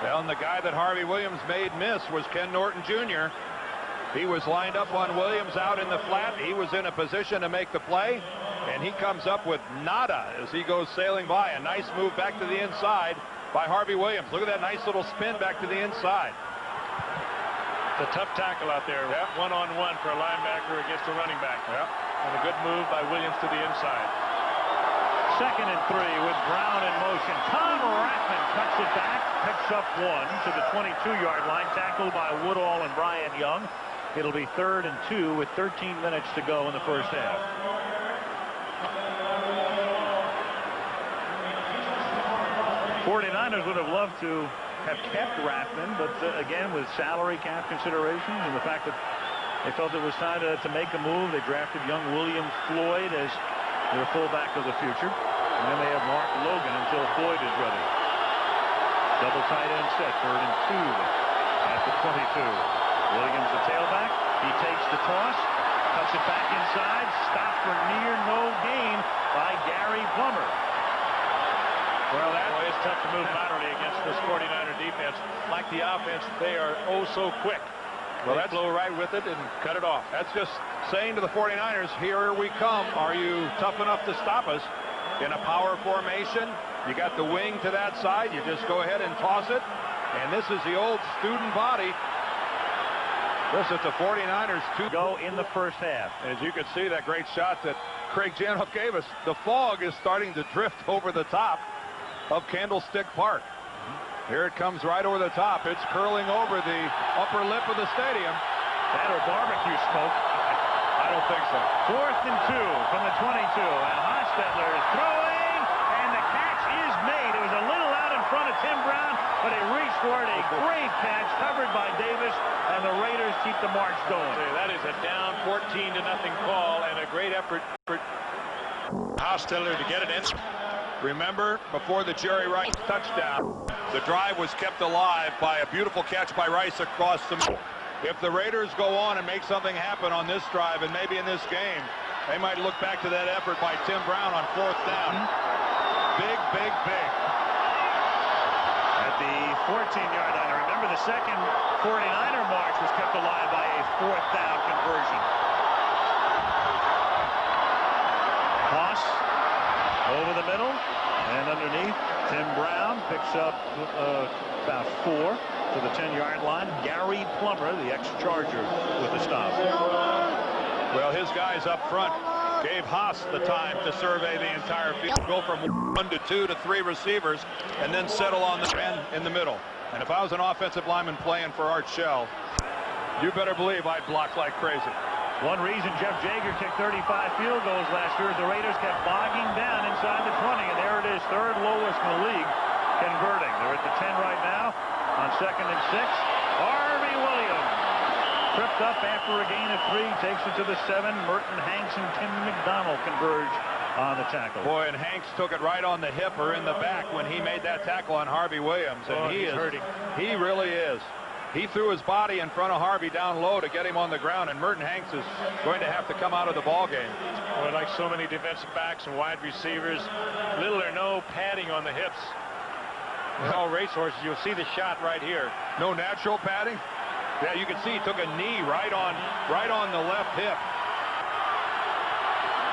Well, and the guy that Harvey Williams made miss was Ken Norton Jr. He was lined up on Williams out in the flat. He was in a position to make the play, and he comes up with nada as he goes sailing by. A nice move back to the inside by Harvey Williams. Look at that nice little spin back to the inside. It's a tough tackle out there. Yep. One-on-one for a linebacker against a running back. Yep. And a good move by Williams to the inside. 2nd and 3 with Brown in motion. Tom Rathman cuts it back, picks up 1 to the 22-yard line, tackled by Woodall and Brian Young. It'll be 3rd and 2 with 13 minutes to go in the first half. '49ers would have loved to have kept Rathman, but again, with salary cap considerations and the fact that they felt it was time to make a move, they drafted young William Floyd as their fullback of the future. And then they have Mark Logan until Floyd is ready. Double tight end set, 3rd and 2 at the 22. Williams, the tailback. He takes the toss, cuts it back inside, stopped for near no gain by Gary Plummer. Well, that way it's tough to move laterally against this 49er defense. Like the offense, they are oh so quick. Well, they blow right with it and cut it off. That's just saying to the 49ers, here we come. Are you tough enough to stop us? In a power formation, you got the wing to that side. You just go ahead and toss it. And this is the old student body. This is the 49ers to go in the first half. As you can see, that great shot that Craig Janoff gave us. The fog is starting to drift over the top of Candlestick Park. Here it comes right over the top. It's curling over the upper lip of the stadium. That or barbecue smoke. I don't think so. 4th and 2 from the 22. And Hostetler is throwing, and the catch is made. It was a little out in front of Tim Brown, but he reached for it. A great catch covered by Davis, and the Raiders keep the march going. That is a down 14-0 call, and a great effort for Hostetler to get it in. Remember, before the Jerry Rice touchdown, the drive was kept alive by a beautiful catch by Rice across the middle. If the Raiders go on and make something happen on this drive and maybe in this game, they might look back to that effort by Tim Brown on 4th down. Big, big, big. At the 14-yard line. Remember, the second 49er march was kept alive by a 4th down conversion. Haas over the middle and underneath. Tim Brown picks up about 4 to the 10-yard line. Gary Plummer, the ex-Charger, with the stop. Well, his guys up front gave Haas the time to survey the entire field, go from 1 to 2 to 3 receivers, and then settle on the end in the middle. And if I was an offensive lineman playing for Art Shell, you better believe I'd block like crazy. One reason Jeff Jager kicked 35 field goals last year is the Raiders kept bogging down inside the 20, and third lowest in the league converting. They're at the 10 right now on 2nd and 6. Harvey Williams tripped up after a gain of 3, takes it to the 7. Merton Hanks and Tim McDonald converge on the tackle. Boy, and Hanks took it right on the hip or in the back when he made that tackle on Harvey Williams. And he's hurting. He really is. He threw his body in front of Harvey down low to get him on the ground, and Merton Hanks is going to have to come out of the ball game. Boy, like so many defensive backs and wide receivers, little or no padding on the hips. All racehorses, you'll see the shot right here. No natural padding? Yeah, you can see he took a knee right on the left hip.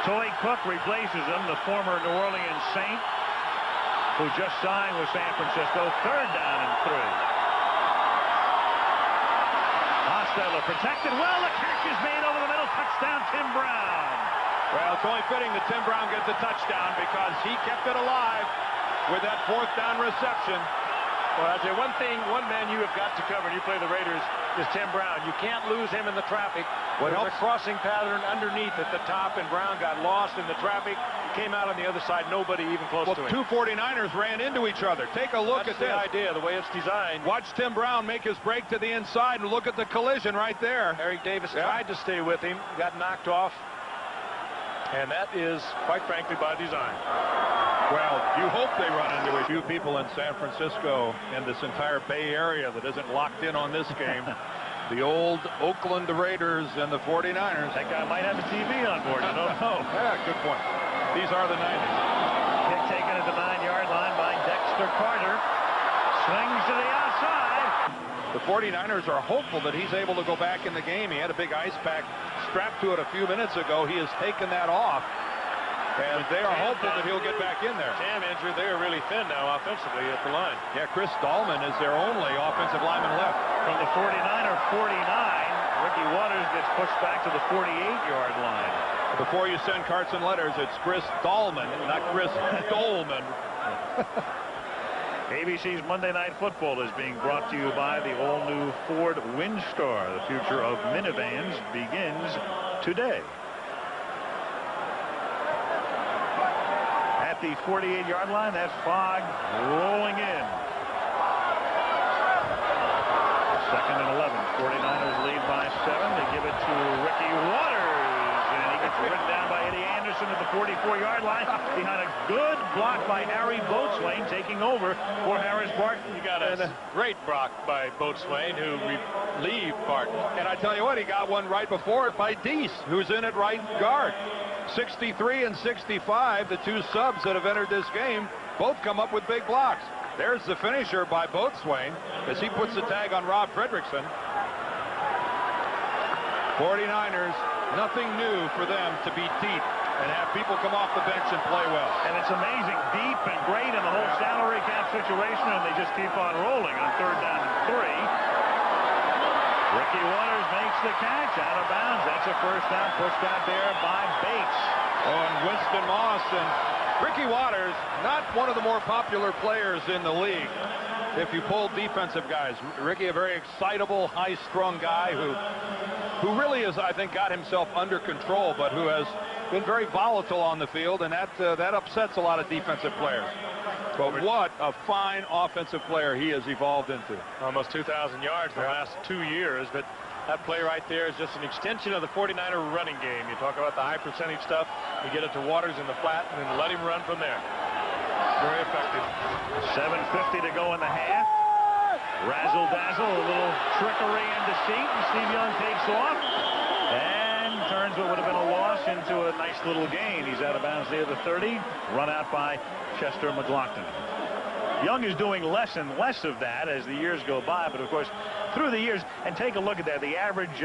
Toy Cook replaces him, the former New Orleans Saint, who just signed with San Francisco. 3rd down and 3. Hostetler protected well. The catch is made over the middle. Touchdown, Tim Brown. Well, it's only fitting that Tim Brown gets a touchdown because he kept it alive with that 4th down reception. Well, I'll tell you one man you have got to cover, and you play the Raiders, is Tim Brown. You can't lose him in the traffic. There's a crossing pattern underneath at the top, and Brown got lost in the traffic. Came out on the other side, nobody even close to him. Two 49ers ran into each other. Take a look at this. That's the idea, the way it's designed. Watch Tim Brown make his break to the inside, and look at the collision right there. Eric Davis tried to stay with him, got knocked off, and that is, quite frankly, by design. Well, you hope they run into a few people in San Francisco and this entire Bay Area that isn't locked in on this game. The old Oakland Raiders and the 49ers. That guy might have a TV on board. You don't know. Yeah, good point. These are the 90s. Kick taken at the 9-yard line by Dexter Carter. Swings to the outside. The 49ers are hopeful that he's able to go back in the game. He had a big ice pack strapped to it a few minutes ago. He has taken that off. And they are hopeful that he'll get back in there. Jam injury, they are really thin now offensively at the line. Yeah, Chris Dahlman is their only offensive lineman left. From the 49er 49, Ricky Waters gets pushed back to the 48-yard line. Before you send carts and letters, it's Chris Dahlman, not Chris Dolman. ABC's Monday Night Football is being brought to you by the all-new Ford Windstar. The future of minivans begins today. At the 48-yard line, that's Fogg rolling in. 2nd and 11. 49ers lead by 7. They give it to Ricky Waters, and he gets ridden down by Eddie Anderson at the 44-yard line behind a good block by Harry Boatswain, taking over for Harris Barton. You got a great block by Boatswain, who relieved Barton. And I tell you what, he got one right before it by Deese, who's in at right guard. 63 and 65, the two subs that have entered this game, both come up with big blocks. There's the finisher by Boatswain as he puts the tag on Rob Fredrickson. 49ers, nothing new for them to be deep and have people come off the bench and play well. And it's amazing, deep and great in the whole salary cap situation, and they just keep on rolling on 3rd down and 3. Ricky Waters makes the catch out of bounds. That's a 1st down, pushed out there by Bates. Oh, and Winston Moss and Ricky Waters, not one of the more popular players in the league. If you pull defensive guys, Ricky, a very excitable, high-strung guy who really has, I think, got himself under control, but who has been very volatile on the field, and that upsets a lot of defensive players. But what a fine offensive player he has evolved into. Almost 2,000 yards the last 2 years, but that play right there is just an extension of the 49er running game. You talk about the high percentage stuff, you get it to Waters in the flat, and then let him run from there. Very effective. 7:50 to go in the half. Razzle-dazzle, a little trickery and deceit, and Steve Young takes off and turns what would have been a loss into a nice little gain. He's out of bounds near the 30, run out by Chester McLaughlin. Young is doing less and less of that as the years go by, but of course through the years, and take a look at that, the average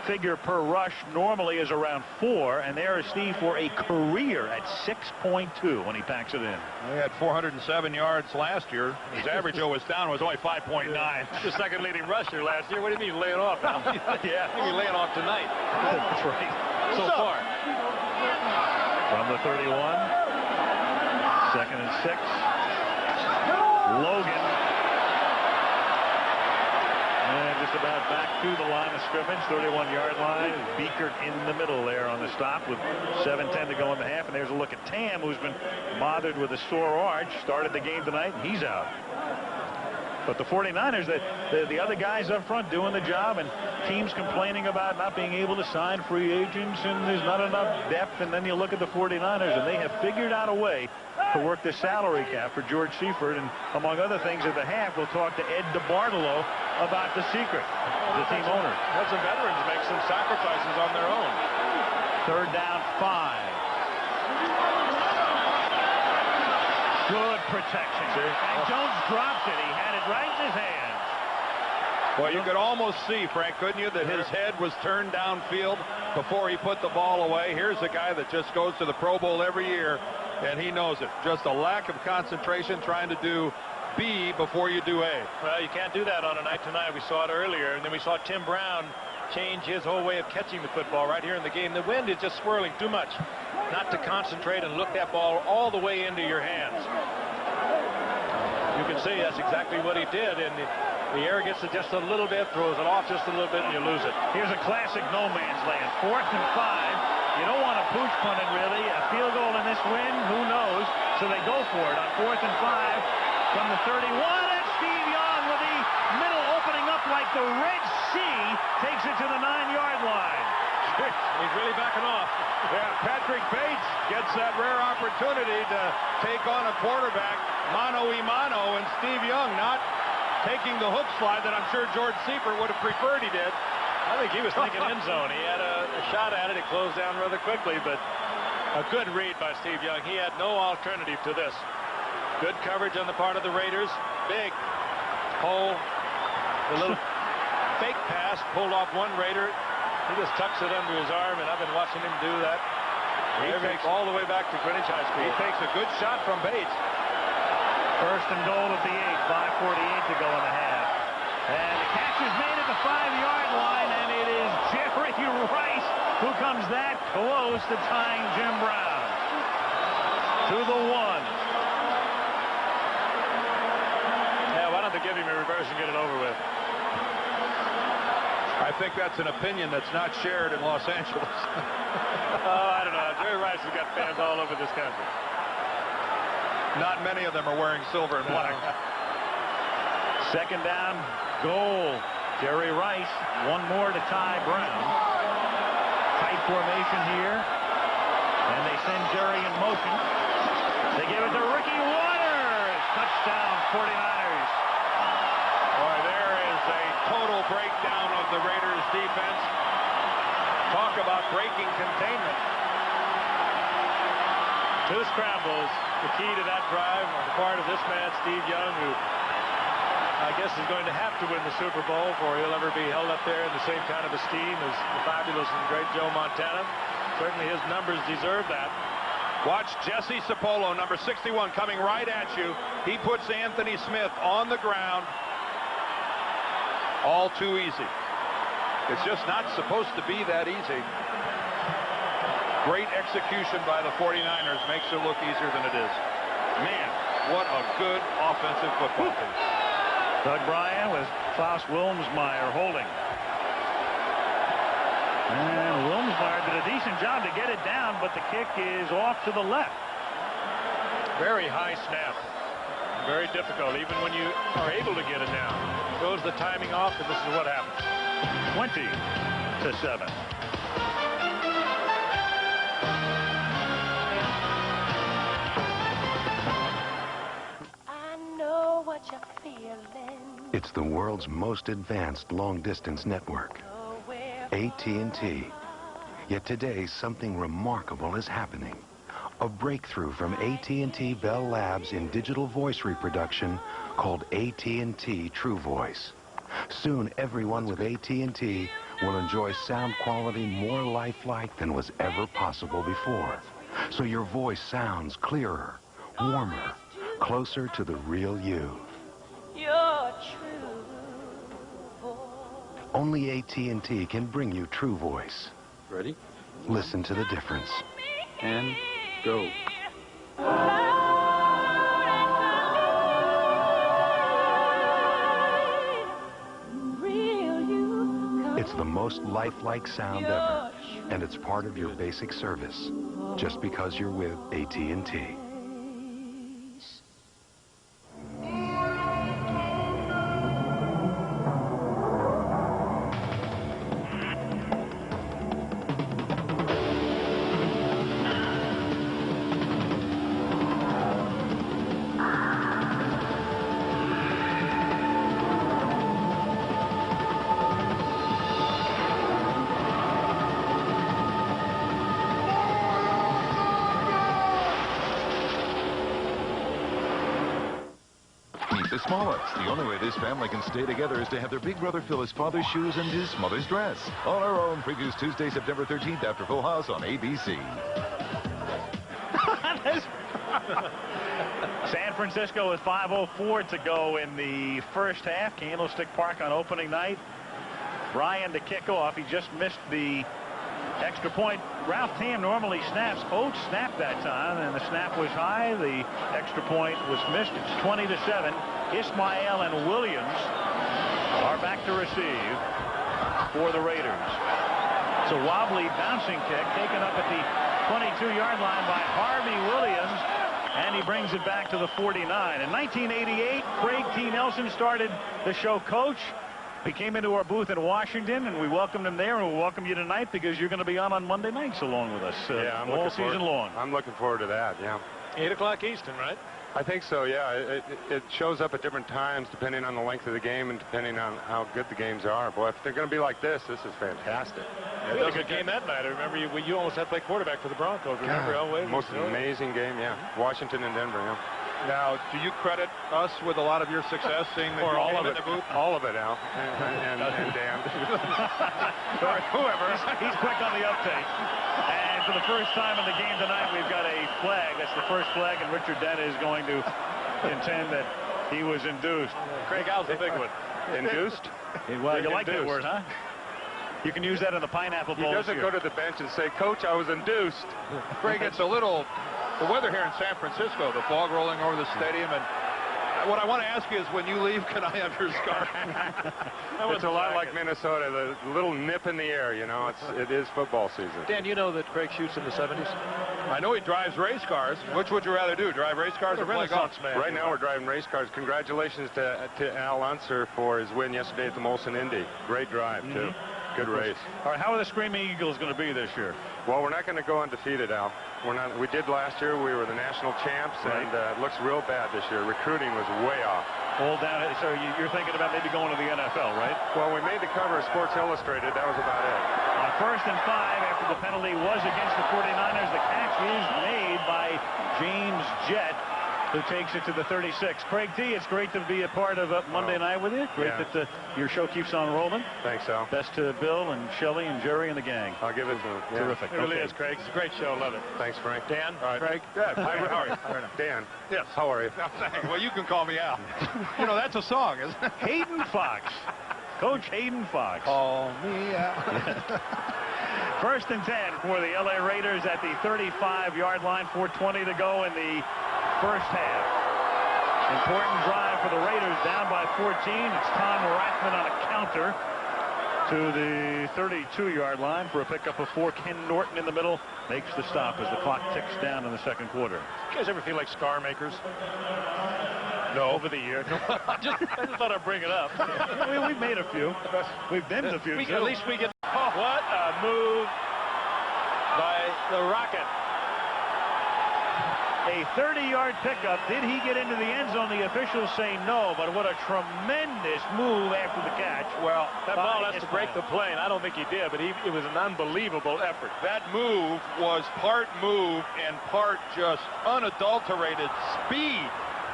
figure per rush normally is around 4, and there is Steve for a career at 6.2 when he packs it in. He had 407 yards last year. His average was down, was only 5.9. The second leading rusher last year. What do you mean laying off now? Yeah, he'll be laying off tonight. That's right. So far. From the 31, 2nd and 6. Logan. And just just about back to the line of scrimmage, 31-yard line. Beekert in the middle there on the stop with 7:10 to go in the half. And there's a look at Tam, who's been bothered with a sore arch. Started the game tonight, and he's out. But the 49ers, the other guys up front doing the job, and teams complaining about not being able to sign free agents, and there's not enough depth. And then you look at the 49ers, and they have figured out a way to work the salary cap for George Seifert. And among other things, at the half, we'll talk to Ed DeBartolo about the secret, the team owner. Let some veterans make some sacrifices on their own. 3rd down, 5. Good protection. And Jones drops it. He had it right in his hands. Well, you could almost see, Frank, couldn't you, that his head was turned downfield before he put the ball away. Here's a guy that just goes to the Pro Bowl every year, and he knows it. Just a lack of concentration trying to do B before you do A. Well, you can't do that on a night tonight. We saw it earlier, and then we saw Tim Brown change his whole way of catching the football right here in the game. The wind is just swirling too much not to concentrate and look that ball all the way into your hands. You can see that's exactly what he did, and the air gets it just a little bit, throws it off just a little bit, and you lose it. Here's a classic no man's land. 4th and 5. You don't want to pooch punt it, really. A field goal in this wind, who knows? So they go for it on 4th and 5 from the 31. And Steve Young with the middle opening up like the Red Sea takes it to the 9-yard line. He's really backing off. Yeah, Patrick Bates gets that rare opportunity to take on a quarterback mano-a-mano, and Steve Young not taking the hook slide that I'm sure George Seifert would have preferred he did. I think he was thinking end zone. He had a shot at it. It closed down rather quickly, but a good read by Steve Young. He had no alternative to this. Good coverage on the part of the Raiders. Big hole. The little fake pass pulled off one Raider. He just tucks it under his arm, and I've been watching him do that. He takes all the way back to Greenwich High School. He takes a good shot from Bates. 1st and goal at the 8, 5:48 to go in the half. And the catch is made at the 5-yard line, and it is Jerry Rice who comes that close to tying Jim Brown. To the 1. Yeah, why don't they give him a reverse and get it over with? I think that's an opinion that's not shared in Los Angeles. Oh, I don't know. Jerry Rice has got fans all over this country. Not many of them are wearing silver and black. 2nd down, goal. Jerry Rice, one more to tie Brown. Tight formation here. And they send Jerry in motion. They give it to Ricky Waters. Touchdown, 49ers. Boy, there is a total breakdown of the Raiders' defense. Talk about breaking containment. 2 scrambles. The key to that drive on the part of this man, Steve Young, who I guess is going to have to win the Super Bowl before he'll ever be held up there in the same kind of esteem as the fabulous and great Joe Montana. Certainly his numbers deserve that. Watch Jesse Sapolo, number 61, coming right at you. He puts Anthony Smith on the ground. All too easy. It's just not supposed to be that easy. Great execution by the 49ers makes it look easier than it is. Man, what a good offensive football team. Doug Bryan with Klaus Wilmsmeyer holding. And Wilmsmeyer did a decent job to get it down, but the kick is off to the left. Very high snap. Very difficult, even when you are able to get it down. Throws the timing off, and this is what happens. 20-7. It's the world's most advanced long-distance network, AT&T. Yet today, something remarkable is happening. A breakthrough from AT&T Bell Labs in digital voice reproduction called AT&T True Voice. Soon, everyone with AT&T will enjoy sound quality more lifelike than was ever possible before. So your voice sounds clearer, warmer, closer to the real you. Your true voice. Only AT&T can bring you True Voice. Ready? Listen to the difference. And go. Real the most lifelike sound ever, and it's part of your basic service, just because you're with AT&T. The Smallets. The only way this family can stay together is to have their big brother fill his father's shoes and his mother's dress. On Our Own previews Tuesday, September 13th after Full House on ABC. San Francisco with 5:04 to go in the first half. Candlestick Park on opening night. Bryan to kick off. He just missed the extra point. Ralph Tam normally snaps. Oates snapped that time, and the snap was high. The extra point was missed. It's 20-7. Ismael and Williams are back to receive for the Raiders. It's a wobbly bouncing kick taken up at the 22-yard line by Harvey Williams, and he brings it back to the 49. In 1988, Craig T. Nelson started the show coach. He came into our booth in Washington, and we welcomed him there, and we'll welcome you tonight because you're going to be on Monday nights along with us all season long. I'm looking forward to that, yeah. 8 o'clock Eastern, right? I think so, yeah. It shows up at different times depending on the length of the game and depending on how good the games are. Boy, if they're going to be like this is fantastic. Yeah, it was a good game that night. I remember you almost had to play quarterback for the Broncos. Remember Elway? Most amazing game, yeah. Washington and Denver, yeah. Now, do you credit us with a lot of your success seeing the or all of it? In the booth? All of it, Al. And Dan. Or whoever. He's quick on the uptake. And for the first time in the game tonight, we've got a flag. That's the first flag, and Richard Dent is going to contend that he was induced. Craig Al's the big one. Induced? Well, you like that word, huh? You can use that in the Pineapple Bowl. He doesn't go to the bench and say, Coach, I was induced. Craig, it's a little... The weather here in San Francisco, the fog rolling over the stadium, and what I want to ask you is, when you leave, can I have your scarf? It's a lot like Minnesota, the little nip in the air, you know. It is football season. Dan, you know that Craig shoots in the 70s? I know he drives race cars. Which would you rather do, drive race cars or play golf? Man. Right now we're driving race cars. Congratulations to Al Unser for his win yesterday at the Molson Indy. Great drive, too. Good race. All right, how are the Screaming Eagles going to be this year? Well, we're not going to go undefeated, Al. We're not. We did last year. We were the national champs, and it looks real bad this year. Recruiting was way off. All down. So you're thinking about maybe going to the NFL, right? Well, we made the cover of Sports Illustrated. That was about it. On 1st and 5, after the penalty was against the 49ers, the catch is made by James Jett, who takes it to the 36. Craig T., it's great to be a part of Monday night with you. Great that your show keeps on rolling. Thanks, Al. Best to Bill and Shelley and Jerry and the gang. I'll give it to him. Yeah. Terrific. It really is, Craig. It's a great show. Love it. Thanks, Frank. Dan? All right. Craig? Good. How are you? Dan. Yes. How are you? Well, you can call me Al. You know, that's a song, isn't it? Hayden Fox. Coach Hayden Fox. Call me Al. 1st and 10 for the LA Raiders at the 35-yard line. 4:20 to go in the first half. Important drive for the Raiders, down by 14. It's Tom Rathman on a counter to the 32-yard line for a pickup of 4. Ken Norton in the middle makes the stop as the clock ticks down in the second quarter. You guys ever feel like scar makers? No. Over the years. I just thought I'd bring it up. We've made a few. We've dimmed a few, too. At least we get... Oh, what a move by the Rocket. A 30-yard pickup. Did he get into the end zone? The officials say no, but what a tremendous move after the catch. Well, that ball has to break the plane. I don't think he did, but it was an unbelievable effort. That move was part move and part just unadulterated speed.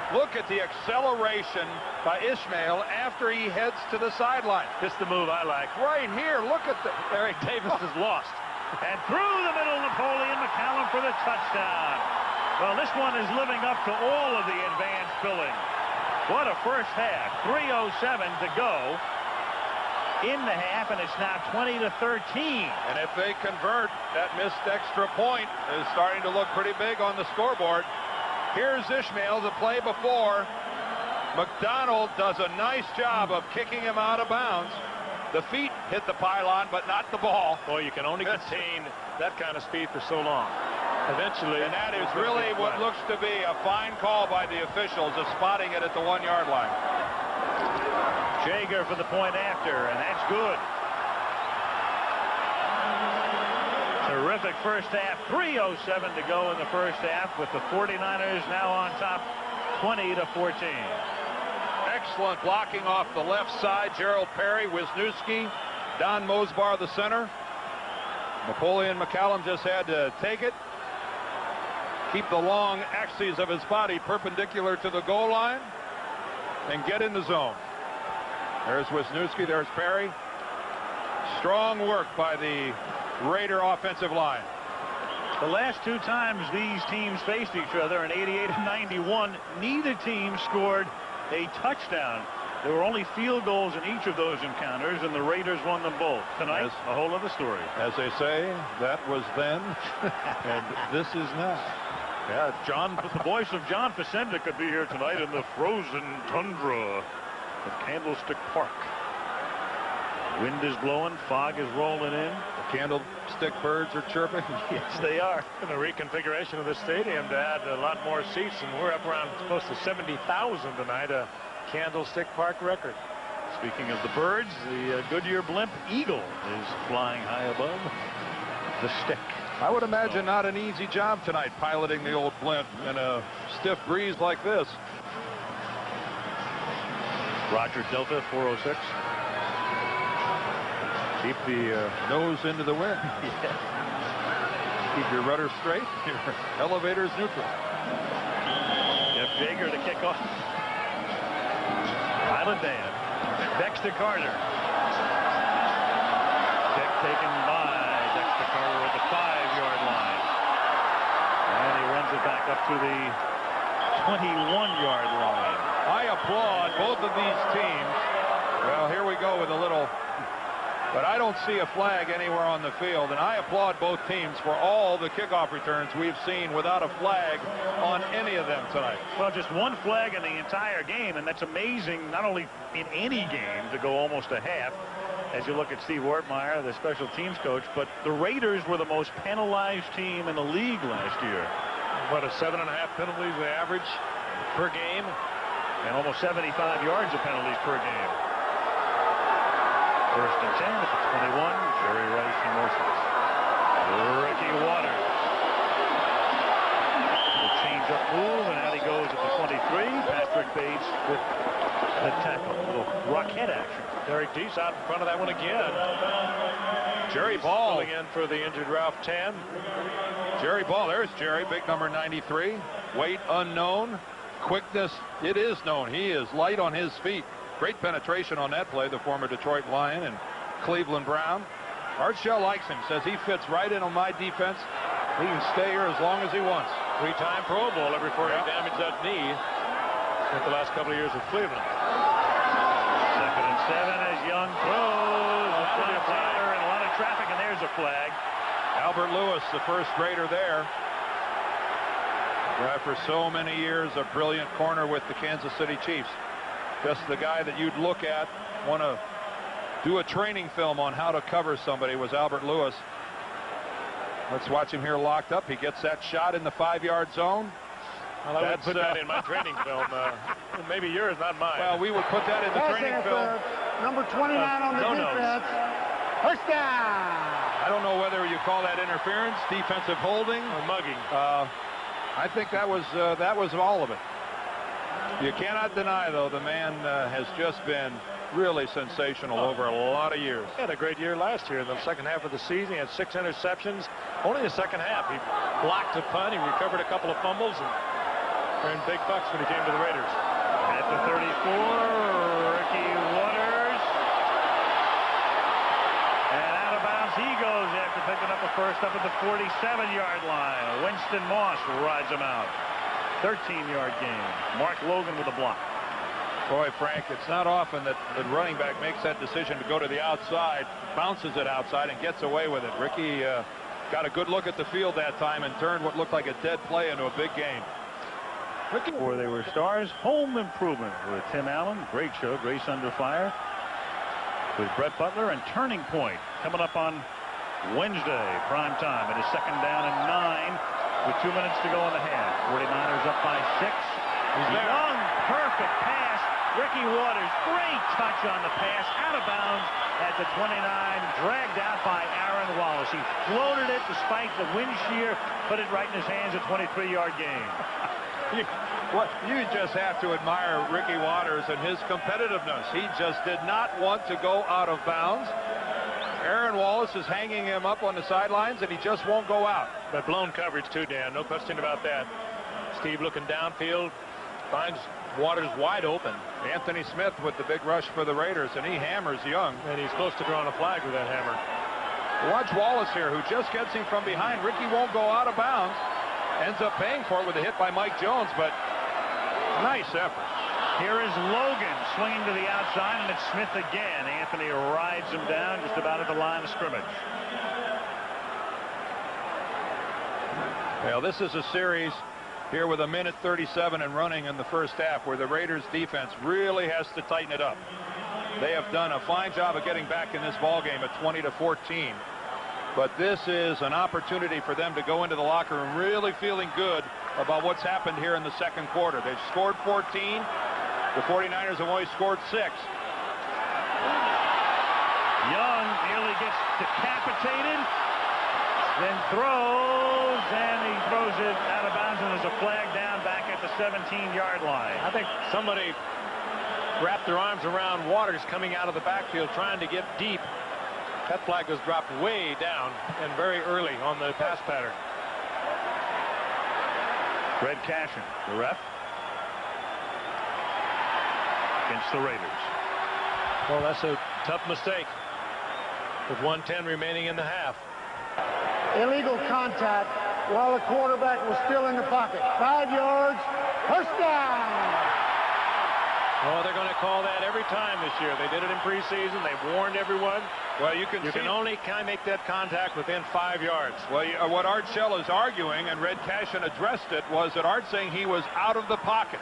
Look at the acceleration by Ishmael after he heads to the sideline. This is the move I like. Right here, look at the... Eric Davis is lost. And through the middle, Napoleon McCallum for the touchdown. Well, this one is living up to all of the advanced billing. What a first half. 3:07 to go in the half, and it's now 20-13. And if they convert, that missed extra point is starting to look pretty big on the scoreboard. Here's Ishmael, the play before. McDonald does a nice job of kicking him out of bounds. The feet hit the pylon, but not the ball. Boy, you can only contain that kind of speed for so long. Eventually. And that is really what looks to be a fine call by the officials of spotting it at the 1-yard line. Jaeger for the point after, and that's good. Terrific first half. 3:07 to go in the first half, with the 49ers now on top 20-14. Excellent blocking off the left side. Gerald Perry, Wisniewski, Don Mosbar, the center. Napoleon McCallum just had to take it, keep the long axes of his body perpendicular to the goal line, and get in the zone. There's Wisniewski, there's Perry. Strong work by the Raider offensive line. The last two times these teams faced each other in 88 and 91, neither team scored a touchdown. There were only field goals in each of those encounters, and the Raiders won them both. Tonight, a whole other story. As they say, that was then, and this is now. Yeah, the voice of John Facenda could be here tonight in the frozen tundra of Candlestick Park. Wind is blowing, fog is rolling in. The Candlestick birds are chirping. Yes, they are. And the reconfiguration of the stadium to add a lot more seats, and we're up around close to 70,000 tonight, a Candlestick Park record. Speaking of the birds, the Goodyear blimp Eagle is flying high above the stick. I would imagine not an easy job tonight piloting the old blimp in a stiff breeze like this. Roger Delta 406. Keep the nose into the wind. Yeah. Keep your rudder straight. Your elevator's neutral. Jeff Jaeger to kick off. Island Band. Dexter Carter. Check taken by Dexter Carter at the 5-yard line. And he runs it back up to the 21-yard line. I applaud both of these teams. Well, here we go with a little... But I don't see a flag anywhere on the field, and I applaud both teams for all the kickoff returns we've seen without a flag on any of them tonight. Well, just one flag in the entire game, and that's amazing, not only in any game to go almost a half, as you look at Steve Ortmeyer, the special teams coach, but the Raiders were the most penalized team in the league last year. What, a 7.5 penalties they average per game? And almost 75 yards of penalties per game. First and 10 at the 21. Jerry Rice and motions. Ricky Waters. The change-up move, and out he goes at the 23. Patrick Bates with the tackle. A little rocket action. Derek Deese out in front of that one again. Jerry Ball filling in for the injured Ralph Tan. Jerry Ball, there's Jerry, big number 93. Weight unknown. Quickness, it is known. He is light on his feet. Great penetration on that play, the former Detroit Lion and Cleveland Brown. Art Shell likes him, says he fits right in on my defense. He can stay here as long as he wants. 3-time Pro Bowler before he damaged that knee in the last couple of years with Cleveland. Second and 7 as Young throws. A lot of fire and a lot of traffic, and there's a flag. Albert Lewis, the first Raider there. For so many years, a brilliant corner with the Kansas City Chiefs. Just the guy that you'd look at, want to do a training film on how to cover somebody, was Albert Lewis. Let's watch him here locked up. He gets that shot in the 5-yard zone. Well, I would put that in my training film. Maybe yours, not mine. Well, we would put that in the training film. Number 29 on the defense. First down. I don't know whether you call that interference, defensive holding, or mugging. I think that was all of it. You cannot deny, though, the man has just been really sensational over a lot of years. He had a great year last year. In the second half of the season, he had 6 interceptions. Only the second half. He blocked a punt. He recovered a couple of fumbles and earned big bucks when he came to the Raiders. At the 34, Ricky Waters. And out of bounds he goes after picking up a first up at the 47-yard line. Winston Moss rides him out. 13-yard gain. Mark Logan with a block. Boy, Frank, it's not often that the running back makes that decision to go to the outside, bounces it outside, and gets away with it. Ricky got a good look at the field that time and turned what looked like a dead play into a big game. Ricky, before they were stars, Home Improvement with Tim Allen. Great show, Grace Under Fire. with Brett Butler and Turning Point coming up on Wednesday, prime time. It is second down and 9 with 2 minutes to go in the half. 49ers up by 6. Young, perfect pass. Ricky Waters, great touch on the pass, out of bounds at the 29, dragged out by Aaron Wallace. He floated it despite the wind shear, put it right in his hands, a 23-yard gain. You just have to admire Ricky Waters and his competitiveness. He just did not want to go out of bounds. Aaron Wallace is hanging him up on the sidelines, and he just won't go out. But blown coverage too, Dan. No question about that. Steve looking downfield, finds Waters wide open. Anthony Smith with the big rush for the Raiders, and he hammers Young. And he's close to drawing a flag with that hammer. Watch Wallace here, who just gets him from behind. Ricky won't go out of bounds. Ends up paying for it with a hit by Mike Jones, but nice effort. Here is Logan swinging to the outside, and it's Smith again. Anthony rides him down just about at the line of scrimmage. Well, this is a series here with 1:37 and running in the first half where the Raiders defense really has to tighten it up. They have done a fine job of getting back in this ball game at 20-14. But this is an opportunity for them to go into the locker room really feeling good about what's happened here in the second quarter. They've scored 14. The 49ers have only scored 6. Young nearly gets decapitated, then throws, and he throws it out of bounds, and there's a flag down back at the 17-yard line. I think somebody wrapped their arms around Waters coming out of the backfield trying to get deep. That flag was dropped way down and very early on the pass pattern. Fred Cashin, the ref, against the Raiders. Well, that's a tough mistake with 1:10 remaining in the half. Illegal contact while the quarterback was still in the pocket. 5 yards, first down. Oh, they're going to call that every time this year. They did it in preseason. They warned everyone. Well, you can only kind of make that contact within 5 yards. Well, what Art Shell is arguing, and Red Cashin addressed it, was that Art saying he was out of the pocket.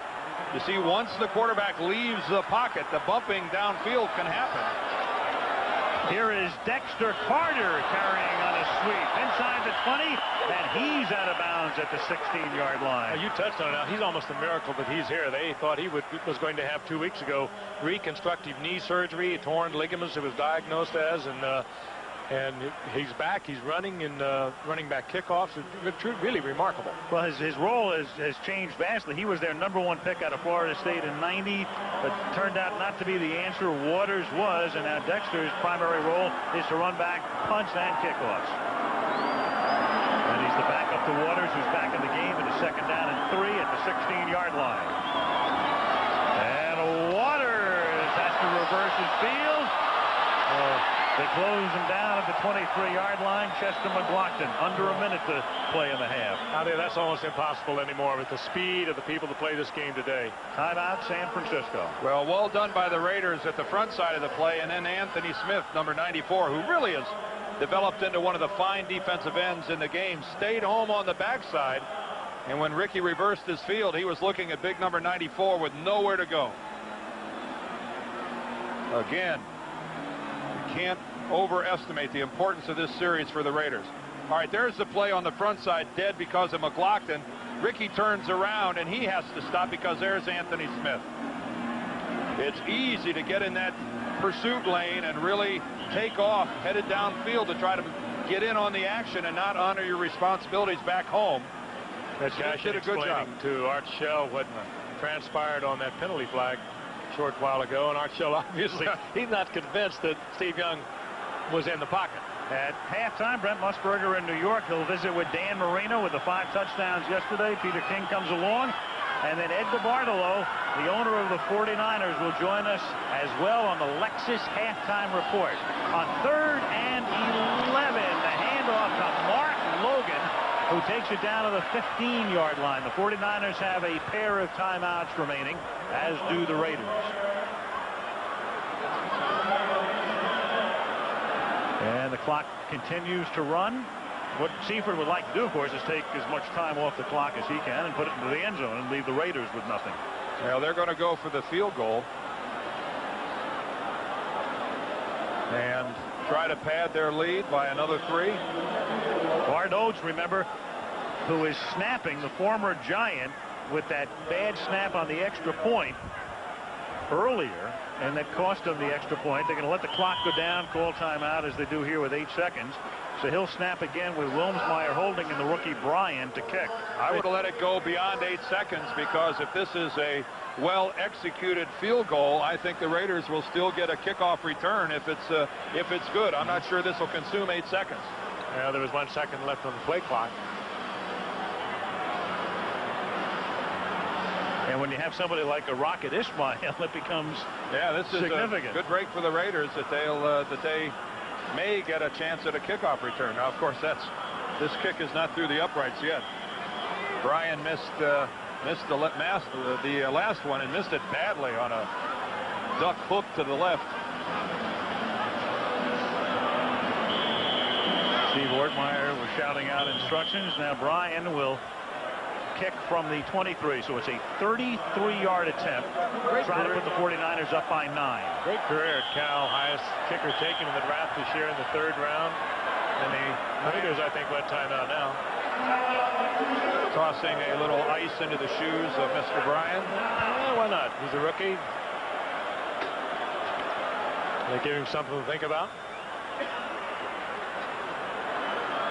You see, once the quarterback leaves the pocket, the bumping downfield can happen. Here is Dexter Carter carrying on a sweep inside the 20, and he's out of bounds at the 16-yard line. You touched on it. Now, he's almost a miracle that he's here. They thought he was going to have 2 weeks ago reconstructive knee surgery, torn ligaments it was diagnosed as, and he's back. He's running in running back kickoffs. It's really remarkable. Well, his role has changed vastly. He was their #1 pick out of Florida State in '90, but turned out not to be the answer Waters was, and now Dexter's primary role is to run back, punts, and kickoffs. And he's the backup to Waters, who's back in the game. It is second down and 3 at the 16-yard line. And Waters has to reverse his field. They close him down at the 23-yard line. Chester McLaughlin, under a minute to play in the half. That's almost impossible anymore with the speed of the people that play this game today. Timeout, San Francisco. Well done by the Raiders at the front side of the play, and then Anthony Smith, number 94, who really has developed into one of the fine defensive ends in the game, stayed home on the backside, and when Ricky reversed his field, he was looking at big number 94 with nowhere to go. Again, can't overestimate the importance of this series for the Raiders. All right, there's the play on the front side, dead because of McLaughlin. Ricky turns around, and he has to stop because there's Anthony Smith. It's easy to get in that pursuit lane and really take off, headed downfield to try to get in on the action and not honor your responsibilities back home. That guy did a good job. To Art Shell what transpired on that penalty flag a short while ago, and Art Shell obviously he's not convinced that Steve Young was in the pocket. At halftime, Brent Musburger in New York. He'll visit with Dan Marino with the 5 touchdowns yesterday. Peter King comes along. And then Ed DeBartolo, the owner of the 49ers, will join us as well on the Lexus halftime report. On 3rd and 11, the handoff to Mark Logan, who takes it down to the 15-yard line. The 49ers have a pair of timeouts remaining, as do the Raiders. And the clock continues to run. What Seifert would like to do, of course, is take as much time off the clock as he can and put it into the end zone and leave the Raiders with nothing. Well, they're going to go for the field goal. and try to pad their lead by another 3. Bart Oates, remember, who is snapping, the former Giant, with that bad snap on the extra point earlier, and that cost them the extra point. They're going to let the clock go down, call timeout as they do here with 8 seconds. So he'll snap again with Wilmsmeyer holding and the rookie Bryan to kick. I would let it go beyond 8 seconds, because if this is a well-executed field goal, I think the Raiders will still get a kickoff return if it's good. I'm not sure this will consume 8 seconds. Yeah, there was 1 second left on the play clock. And when you have somebody like a Rocket Ismail, it becomes this is significant. A good break for the Raiders that they may get a chance at a kickoff return. Now, of course, this kick is not through the uprights yet. Bryan missed the last one and missed it badly on a duck hook to the left. Steve Ortmeyer was shouting out instructions. Now Bryan will kick from the 23, so it's a 33-yard attempt. Trying to put the 49ers up by 9. Great career at Cal, highest kicker taken in the draft this year in the 3rd round. And the Raiders, I think, went timeout now. Tossing a little ice into the shoes of Mr. Bryan. Why not? He's a rookie. They give him something to think about.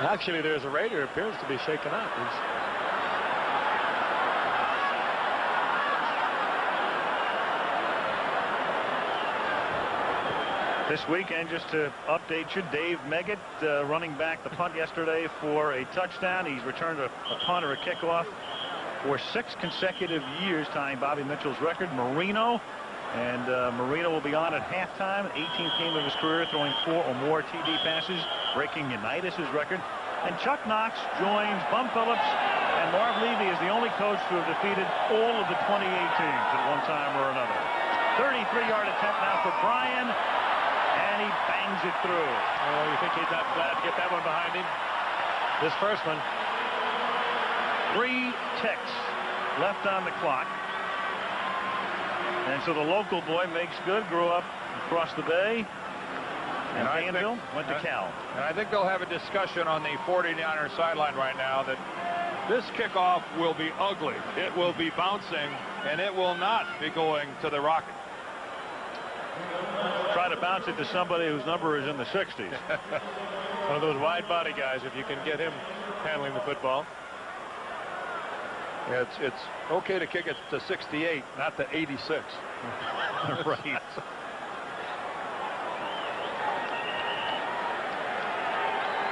Actually, there's a Raider who appears to be shaken up. This weekend, just to update you, Dave Meggett running back the punt yesterday for a touchdown. He's returned a punt or a kickoff for 6 consecutive years, tying Bobby Mitchell's record. Marino will be on at halftime. 18th game of his career, throwing 4 or more TD passes, breaking Unitas' record. And Chuck Knox joins Bum Phillips and Marv Levy as the only coach to have defeated all of the 28 teams at one time or another. 33-yard attempt now for Bryan. And he bangs it through. Oh, you think he's not glad to get that one behind him? This first one. 3 ticks left on the clock. And so the local boy makes good, grew up across the bay. And Fayetteville went to Cal. And I think they'll have a discussion on the 49er sideline right now that this kickoff will be ugly. It will be bouncing, and it will not be going to the Rocket. Try to bounce it to somebody whose number is in the 60s. One of those wide body guys, if you can get him handling the football. Yeah, it's okay to kick it to 68, not to 86. Right.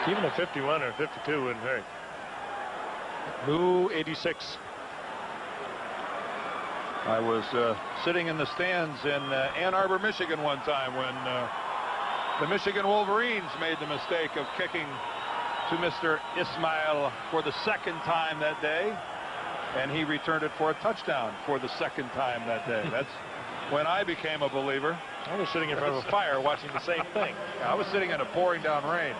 Even a 51 or a 52 wouldn't hurt. Ooh, 86. I was sitting in the stands in Ann Arbor, Michigan one time when the Michigan Wolverines made the mistake of kicking to Mr. Ismail for the 2nd time that day, and he returned it for a touchdown for the 2nd time that day. That's when I became a believer. I was sitting in front of a fire watching the same thing. I was sitting in a pouring down rain.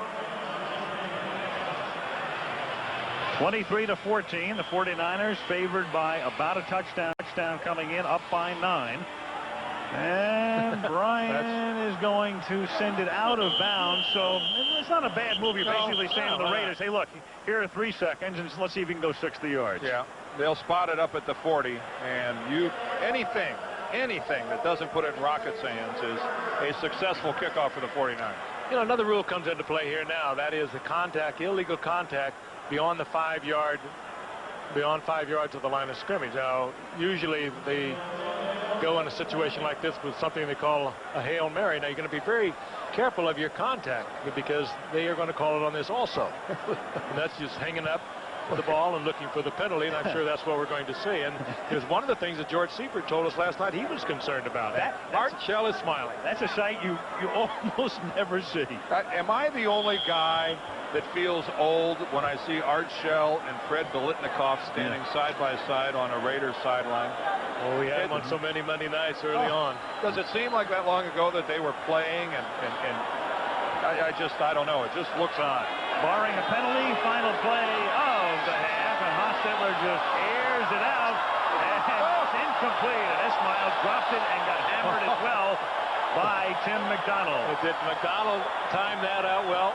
23-14, the 49ers favored by about a touchdown. Touchdown coming in, up by 9. And Bryan is going to send it out of bounds. So it's not a bad move. You're basically saying to the Raiders, hey, look, here are 3 seconds, and let's see if you can go 60 yards. Yeah, they'll spot it up at the 40, and anything that doesn't put it in Rocket's hands is a successful kickoff for the 49ers. You know, another rule comes into play here now. That is the contact, illegal contact beyond the 5 yards of the line of scrimmage. Now, usually they go in a situation like this with something they call a Hail Mary. Now, you're going to be very careful of your contact because they are going to call it on this also. And that's just hanging up the ball and looking for the penalty, and I'm sure that's what we're going to see. And it was one of the things that George Seifert told us last night he was concerned about. Art Shell is smiling. That's a sight you almost never see. Am I the only guy that feels old when I see Art Shell and Fred Biletnikoff standing side by side on a Raiders sideline? Oh, we had them on so many Monday nights early on. Does it seem like that long ago that they were playing? And I don't know. It just looks odd. Barring a penalty, final play of the half, and Hostetler just airs it out, and it's incomplete. And Ismail dropped it and got hammered as well. by Tim McDonald. Did McDonald time that out well?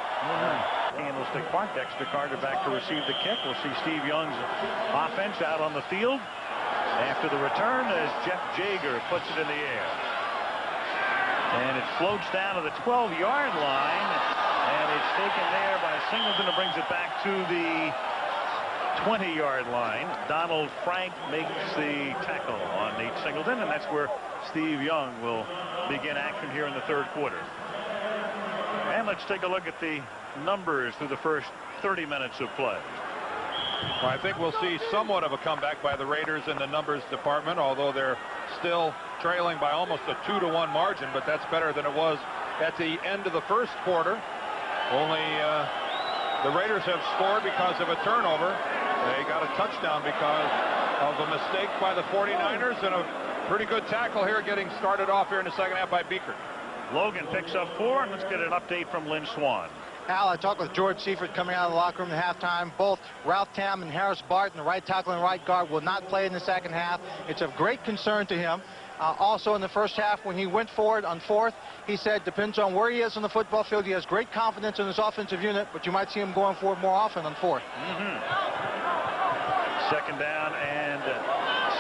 Candlestick Park. Dexter Carter back to receive the kick. We'll see Steve Young's offense out on the field after the return as Jeff Jager puts it in the air. And it floats down to the 12-yard line, and it's taken there by Singleton, who brings it back to the 20-yard line. Donald Frank makes the tackle on Nate Singleton, and that's where Steve Young will begin action here in the third quarter. And let's take a look at the numbers through the first 30 minutes of play. Well, I think we'll see somewhat of a comeback by the Raiders in the numbers department, although they're still trailing by almost a 2-1 margin, but that's better than it was at the end of the first quarter. Only the Raiders have scored because of a turnover. They got a touchdown because of a mistake by the 49ers, and a pretty good tackle here getting started off here in the second half by Beaker. Logan picks up 4, and let's get an update from Lynn Swan. Al, I talked with George Seifert coming out of the locker room at halftime. Both Ralph Tam and Harris Barton, the right tackle and right guard, will not play in the second half. It's of great concern to him. Also in the first half, when he went forward on fourth, he said depends on where he is on the football field. He has great confidence in his offensive unit, but you might see him going forward more often on fourth. Second down and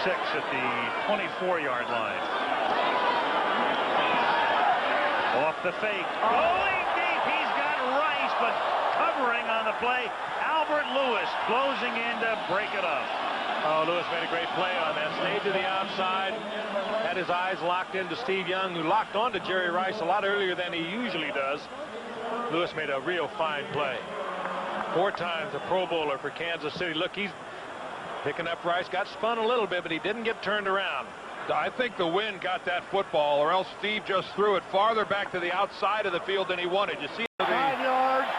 6 at the 24-yard line. Off the fake. Going deep. He's got Rice, but covering on the play. Albert Lewis closing in to break it up. Oh, Lewis made a great play on that. Stayed to the outside. Had his eyes locked into Steve Young, who locked on to Jerry Rice a lot earlier than he usually does. Lewis made a real fine play. 4 times a Pro Bowler for Kansas City. Look, he's picking up Rice. Got spun a little bit, but he didn't get turned around. I think the wind got that football, or else Steve just threw it farther back to the outside of the field than he wanted. You see 5 yards,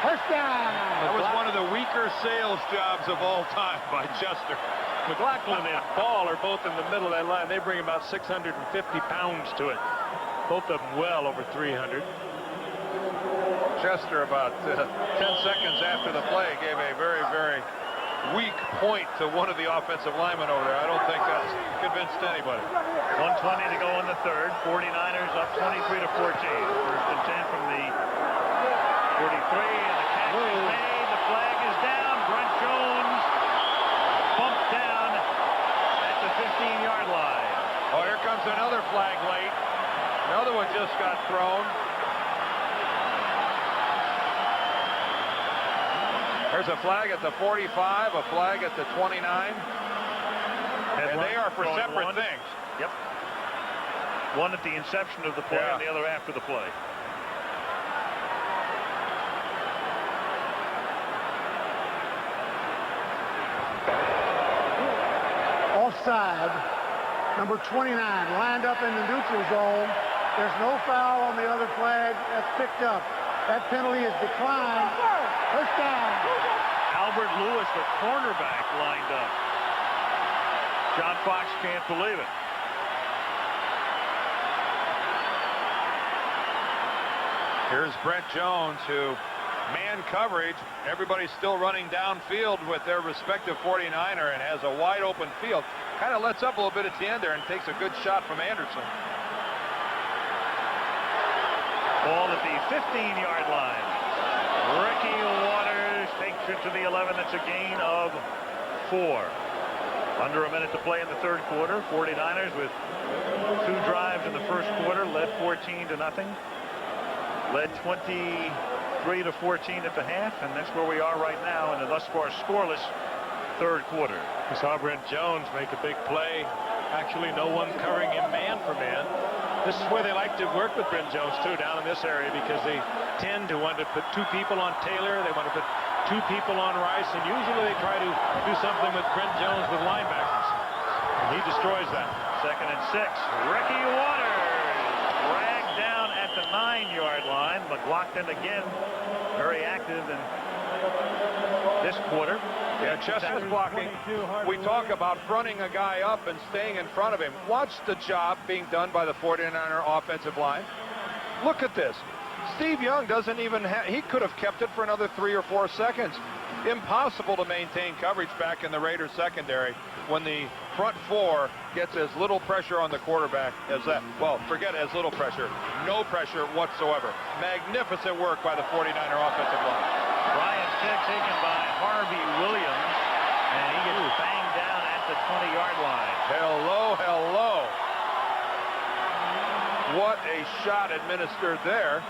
first down. That was one of the weaker sales jobs of all time by Chester. McLaughlin and Ball are both in the middle of that line. They bring about 650 pounds to it. Both of them well over 300. Chester, about 10 seconds after the play, gave a very, very weak point to one of the offensive linemen over there. I don't think that's convinced anybody. 1:20 to go in the third. 49ers up 23-14. First and 10 from the 43, and the catch is made. The flag is down. Brent Jones bumped down at the 15-yard line. Oh, here comes another flag late. Another one just got thrown. There's a flag at the 45, a flag at the 29. And they are for separate things. Yep. One at the inception of the play and the other after the play. Offside. Number 29 lined up in the neutral zone. There's no foul on the other flag. That's picked up. That penalty is declined. First down. Albert Lewis, the cornerback, lined up. John Fox can't believe it. Here's Brent Jones, who man coverage. Everybody's still running downfield with their respective 49er and has a wide open field. Kind of lets up a little bit at the end there and takes a good shot from Anderson. Ball at the 15-yard line. Ricky Waters takes it to the 11. That's a gain of 4. Under a minute to play in the third quarter. 49ers with 2 drives in the first quarter, led 14-0. Led 23-14 at the half, and that's where we are right now in a thus far scoreless third quarter. We saw Brent Jones make a big play. Actually, no one covering him man for man. This is where they like to work with Brent Jones, too, down in this area, because they tend to want to put 2 people on Taylor. They want to put 2 people on Rice, and usually they try to do something with Brent Jones with linebackers. And he destroys that. Second and 6. Ricky Waters dragged down at the 9-yard line. McLaughlin again very active in this quarter. Yeah, Chester's blocking. We talk about fronting a guy up and staying in front of him. Watch the job being done by the 49er offensive line. Look at this. Steve Young doesn't even have, he could have kept it for another 3 or 4 seconds. Impossible to maintain coverage back in the Raiders secondary. when the front four gets as little pressure on the quarterback as that. Well, forget as little pressure. No pressure whatsoever. Magnificent work by the 49er offensive line. Bryant's kick taken by Harvey Williams, and he gets banged down at the 20-yard line. Hello, hello. What a shot administered there.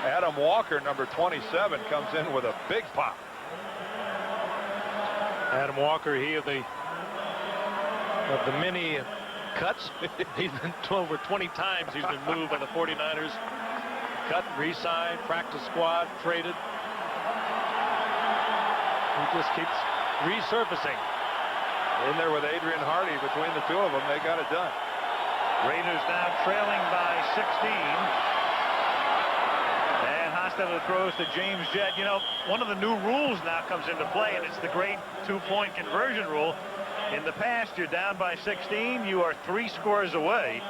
Adam Walker, number 27, comes in with a big pop. Adam Walker, he of the many cuts. He's been over 20 times he's been moved by the 49ers. Cut, re-signed, practice squad, traded. He just keeps resurfacing. In there with Adrian Hardy. Between the two of them, they got it done. Raiders now trailing by 16. And Hostetler throws to James Jett. You know, one of the new rules now comes into play, and it's the great two-point conversion rule. In the past, you're down by 16. You are 3 scores away.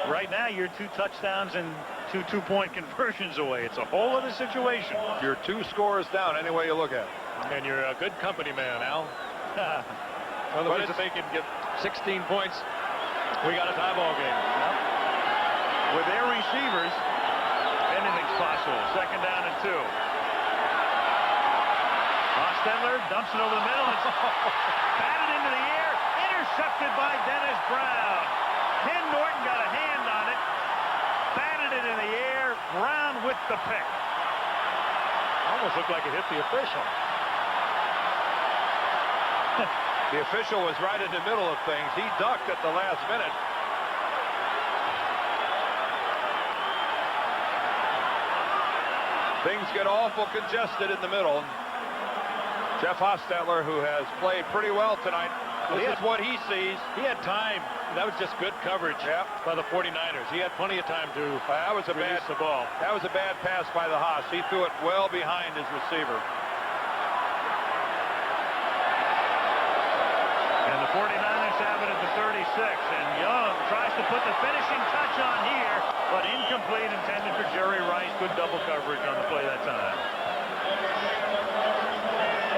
Right now, you're 2 touchdowns and 2 two-point conversions away. It's a whole other situation. You're 2 scores down any way you look at it. And you're a good company man, Al. Otherwise, if they can get 16 points, we got a tie ball game. Yep. With their receivers, anything's possible. Second down and 2. Hostetler dumps it over the middle. It's batted into the air. Intercepted by Dennis Brown. Ken Norton got a hand on it. Batted it in the air. Brown with the pick. Almost looked like it hit the official. The official was right in the middle of things. He ducked at the last minute. Things get awful congested in the middle. Jeff Hostetler, who has played pretty well tonight, this is what he sees. He had time. That was just good coverage by the 49ers. He had plenty of time to release the ball. That was a bad pass by the Haas. He threw it well behind his receiver. And the 49ers have it at the 36. And Young tries to put the finishing touch on here, but incomplete, intended for Jerry Rice. Good double coverage on the play that time.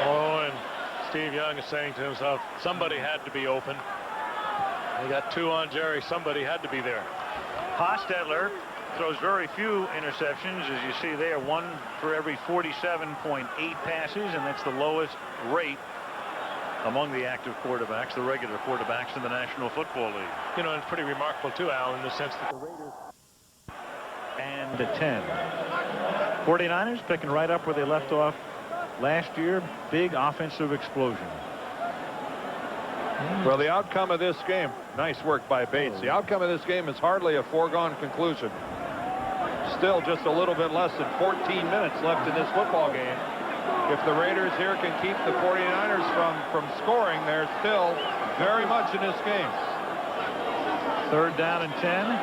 Oh, and Steve Young is saying to himself, somebody had to be open. They got 2 on Jerry. Somebody had to be there. Hostetler throws very few interceptions, as you see there, 1 for every 47.8 passes, and that's the lowest rate among the active quarterbacks, the regular quarterbacks in the National Football League. You know, it's pretty remarkable, too, Al, in the sense that the Raiders... And the 10. 49ers picking right up where they left off last year. Big offensive explosion. Well, the outcome of this game, nice work by Bates. The outcome of this game is hardly a foregone conclusion. Still just a little bit less than 14 minutes left in this football game. If the Raiders here can keep the 49ers from scoring, they're still very much in this game. 3rd down and 10.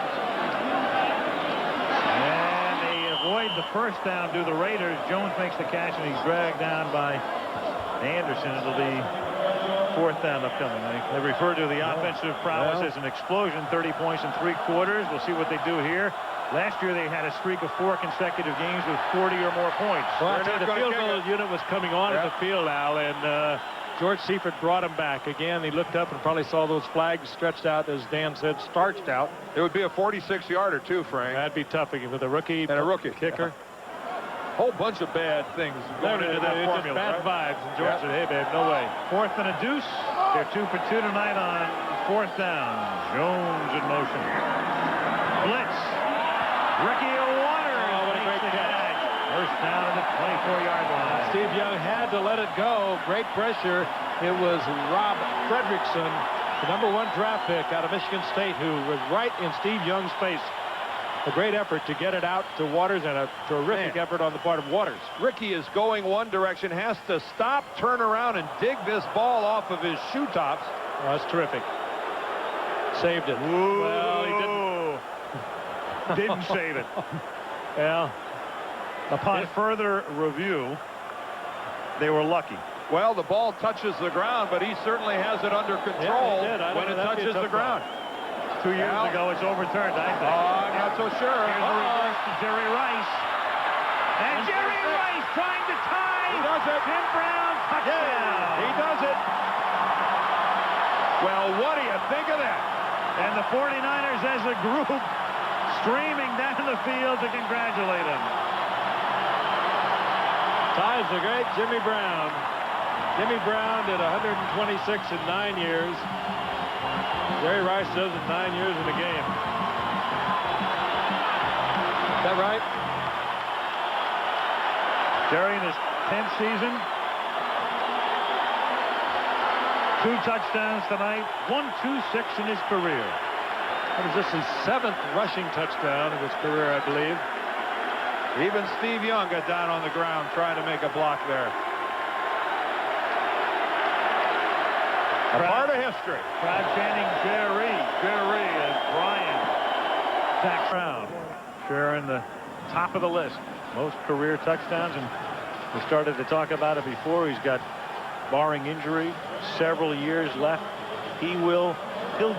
And they avoid the first down to the Raiders. Jones makes the catch, and he's dragged down by Anderson. It'll be 4th down upcoming. They refer to the offensive prowess as an explosion. 30 points in 3 quarters. We'll see what they do here. Last year they had a streak of 4 consecutive games with 40 or more points. Well, the field goal unit was coming on at the field, Al, and George Seifert brought him back. Again, he looked up and probably saw those flags stretched out, as Dan said, starched out. It would be a 46-yarder, too, Frank. That'd be tough with a rookie and a rookie kicker. Whole bunch of bad things going into that formula. Bad vibes. And George said, hey, babe, no way. 4th and a deuce. They're 2 for 2 tonight on 4th down. Jones in motion. Blitz. Ricky Waters. Oh, what a great catch. First down at the 24-yard line. Steve Young had to let it go. Great pressure. It was Rob Fredrickson, the #1 draft pick out of Michigan State, who was right in Steve Young's face. A great effort to get it out to Waters, and a terrific effort on the part of Waters. Ricky is going one direction, has to stop, turn around, and dig this ball off of his shoe tops. Oh, that's terrific. Saved it. Ooh. Well, he didn't. Didn't save it. Well, upon further review, they were lucky. Well, the ball touches the ground, but he certainly has it under control when it touches the ground. 2 years ago, it's overturned, I think. I'm not so sure. Here's the reverse to Jerry Rice. And Jerry Rice trying to tie. He does it. Jim Brown, touchdown. Yeah, he does it. Well, what do you think of that? And the 49ers as a group streaming down the field to congratulate him. Ties the great Jimmy Brown. Jimmy Brown did 126 in 9 years. Jerry Rice does it 9 years in a game. Is that right? Jerry in his 10th season. 2 touchdowns tonight. 126 in his career. What is this, his 7th rushing touchdown of his career, I believe. Even Steve Young got down on the ground trying to make a block there. A part of history. Crowd chanting Jerry, Jerry, as Brian tacks around. Sharing the top of the list. Most career touchdowns, and we started to talk about it before. He's got, barring injury, several years left. He'll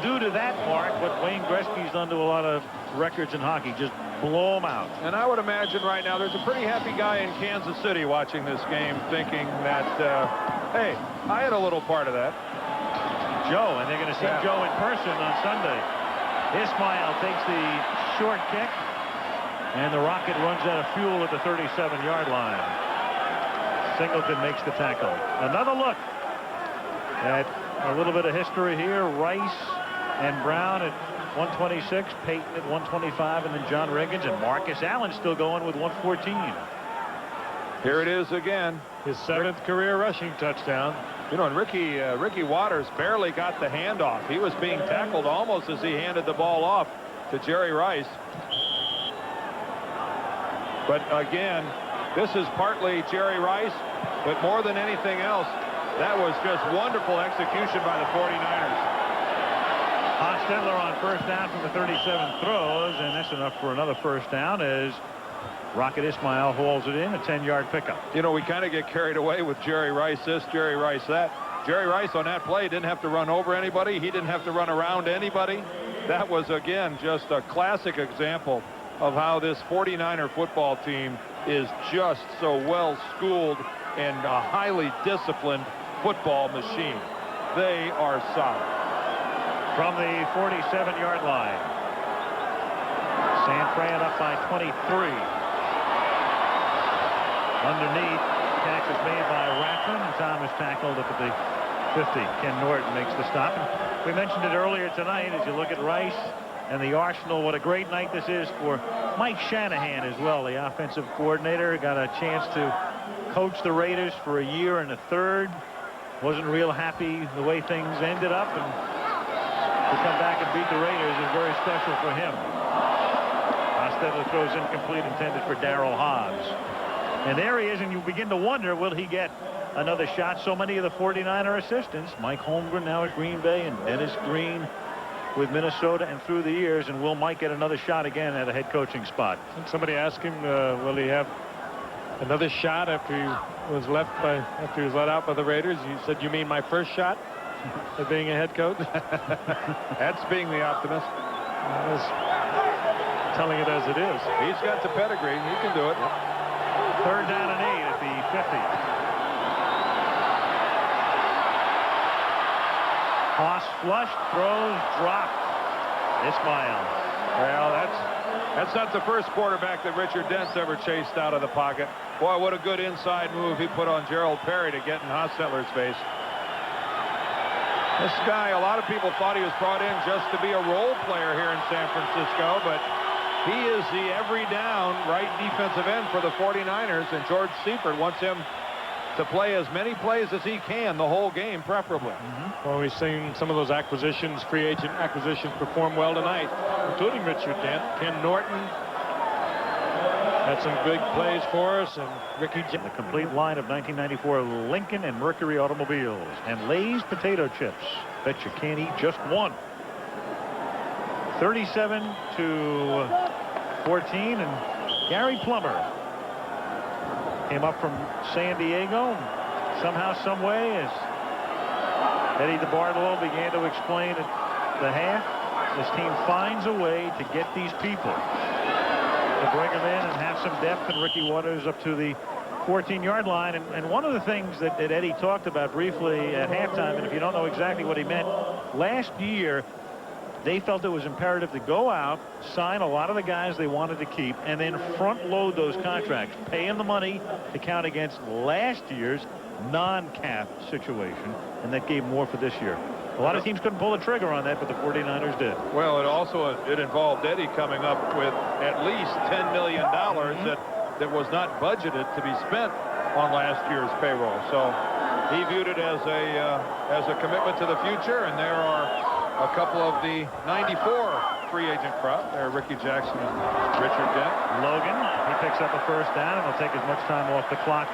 do to that mark what Wayne Gretzky's done to a lot of records in hockey. Just blow them out. And I would imagine right now there's a pretty happy guy in Kansas City watching this game thinking that, hey, I had a little part of that. Joe, and they're going to see Joe in person on Sunday. Ismail takes the short kick, and the Rocket runs out of fuel at the 37-yard line. Singleton makes the tackle. Another look at a little bit of history here. Rice and Brown at 126, Peyton at 125, and then John Riggins and Marcus Allen still going with 114. Here it is again. His 7th career rushing touchdown. You know, and Ricky Waters barely got the handoff. He was being tackled almost as he handed the ball off to Jerry Rice. But again, this is partly Jerry Rice, but more than anything else, that was just wonderful execution by the 49ers. Hostetler on first down from the 37 throws, and that's enough for another first down as Rocket Ismail hauls it in, a 10-yard pickup. You know, we kind of get carried away with Jerry Rice this, Jerry Rice that. Jerry Rice on that play didn't have to run over anybody. He didn't have to run around anybody. That was, again, just a classic example of how this 49er football team is just so well schooled and a highly disciplined football machine. They are solid. From the 47-yard line, San Fran up by 23. Underneath, catch is made by Rathman, and Tom is tackled up at the 50. Ken Norton makes the stop. And we mentioned it earlier tonight as you look at Rice and the Arsenal. What a great night this is for Mike Shanahan as well, the offensive coordinator. Got a chance to coach the Raiders for a year and a third. Wasn't real happy the way things ended up, and to come back and beat the Raiders is very special for him. Hostetler throws incomplete, intended for Darryl Hobbs. And there he is, and you begin to wonder, will he get another shot? So many of the 49er assistants, Mike Holmgren now at Green Bay and Dennis Green with Minnesota and through the years, and will Mike get another shot again at a head coaching spot? Somebody asked him, will he have another shot after he was let out by the Raiders? He said, you mean my first shot at being a head coach? That's being the optimist. I was telling it as it is. He's got the pedigree. He can do it. Third down and 8 at the 50. Toss flushed, throws, dropped. Ismail. Well, that's not the first quarterback that Richard Dent's ever chased out of the pocket. Boy, what a good inside move he put on Gerald Perry to get in Hostetler's face. This guy, a lot of people thought he was brought in just to be a role player here in San Francisco, but he is the every down right defensive end for the 49ers, and George Seifert wants him to play as many plays as he can the whole game, preferably. Well, we've seen some of those acquisitions, free agent acquisitions, perform well tonight, including Richard Dent. Ken Norton had some big plays for us, and Ricky. The complete line of 1994 Lincoln and Mercury automobiles and Lay's potato chips. Bet you can't eat just one. 37-14, and Gary Plummer came up from San Diego. Somehow, some way, as Eddie DeBartolo began to explain at the half, this team finds a way to get these people, to bring them in and have some depth, and Ricky Waters up to the 14-yard line. And one of the things that Eddie talked about briefly at halftime, and if you don't know exactly what he meant, last year they felt it was imperative to go out, sign a lot of the guys they wanted to keep, and then front load those contracts, pay them the money to count against last year's non-cap situation, and that gave more for this year. A lot of teams couldn't pull the trigger on that, but the 49ers did. Well, it involved Eddie coming up with at least $10 million that was not budgeted to be spent on last year's payroll. So he viewed it as a commitment to the future, and there are a couple of the 94 free agent crop. There are Ricky Jackson and Richard Dent. Logan, he picks up a first down, and they'll take as much time off the clock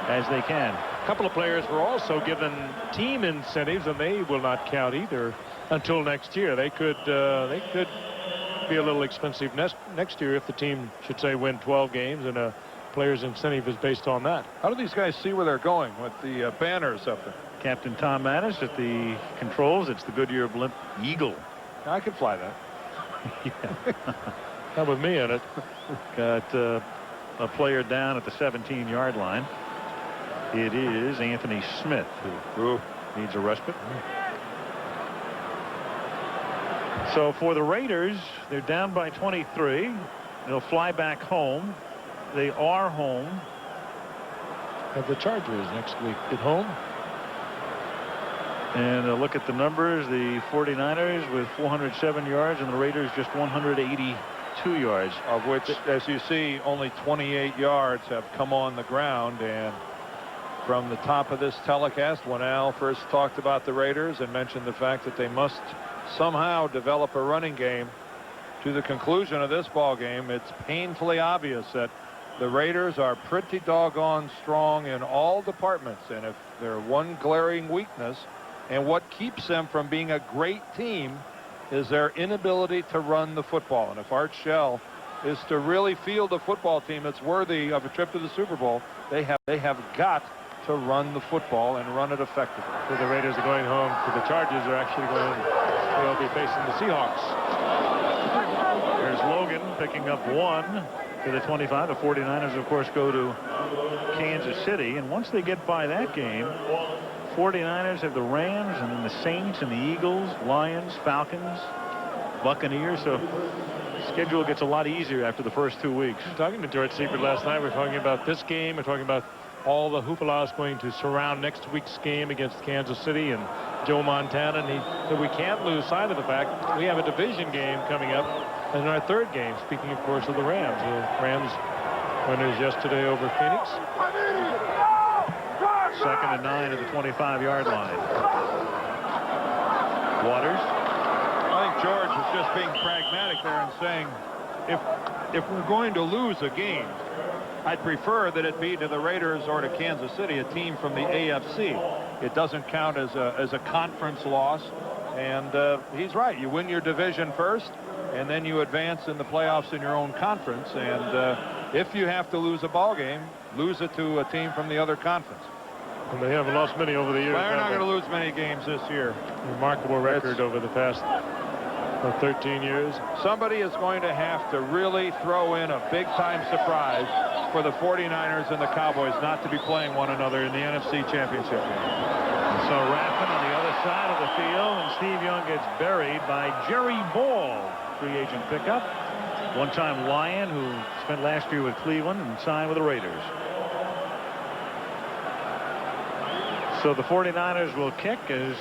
as they can. A couple of players were also given team incentives, and they will not count either until next year. They could be a little expensive next year if the team should say win 12 games, and a player's incentive is based on that. How do these guys see where they're going with the banners up there? Captain Tom Mattis at the controls. It's the Goodyear Blimp Eagle. I could fly that. Yeah. Not with me in it. Got a player down at the 17-yard line. It is Anthony Smith who needs a respite. So for the Raiders, they're down by 23. They'll fly back home. They are home. Have the Chargers next week at home. And look at the numbers. The 49ers with 407 yards and the Raiders just 182 yards. Of which, as you see, only 28 yards have come on the ground. And from the top of this telecast, when Al first talked about the Raiders and mentioned the fact that they must somehow develop a running game, to the conclusion of this ball game, it's painfully obvious that the Raiders are pretty doggone strong in all departments. And if they're one glaring weakness, and what keeps them from being a great team, is their inability to run the football. And if Art Shell is to really field a football team that's worthy of a trip to the Super Bowl, they have got to run the football and run it effectively. So the Raiders are going home. To the Chargers are actually they'll be facing the Seahawks. There's Logan picking up one to the 25. The 49ers, of course, go to Kansas City. And once they get by that game, 49ers have the Rams and then the Saints and the Eagles, Lions, Falcons, Buccaneers. So the schedule gets a lot easier after the first 2 weeks. Talking to George Seifert last night, we're talking about this game. We're talking about all the hoopla is going to surround next week's game against Kansas City and Joe Montana. And he said we can't lose sight of the fact we have a division game coming up in our third game. Speaking, of course, of the Rams. The Rams winners yesterday over Phoenix. 2nd and 9 at the 25-yard line. Waters. I think George is just being pragmatic there and saying, if we're going to lose a game, I'd prefer that it be to the Raiders or to Kansas City, a team from the AFC. It doesn't count as a conference loss. And he's right. You win your division first, and then you advance in the playoffs in your own conference. And if you have to lose a ball game, lose it to a team from the other conference. And they haven't lost many over the years. They're not going to lose many games this year. Remarkable record over the past 13 years. Somebody is going to have to really throw in a big-time surprise for the 49ers and the Cowboys not to be playing one another in the NFC Championship game. And so Raffin on the other side of the field, and Steve Young gets buried by Jerry Ball, free agent pickup. One-time Lion who spent last year with Cleveland and signed with the Raiders. So the 49ers will kick as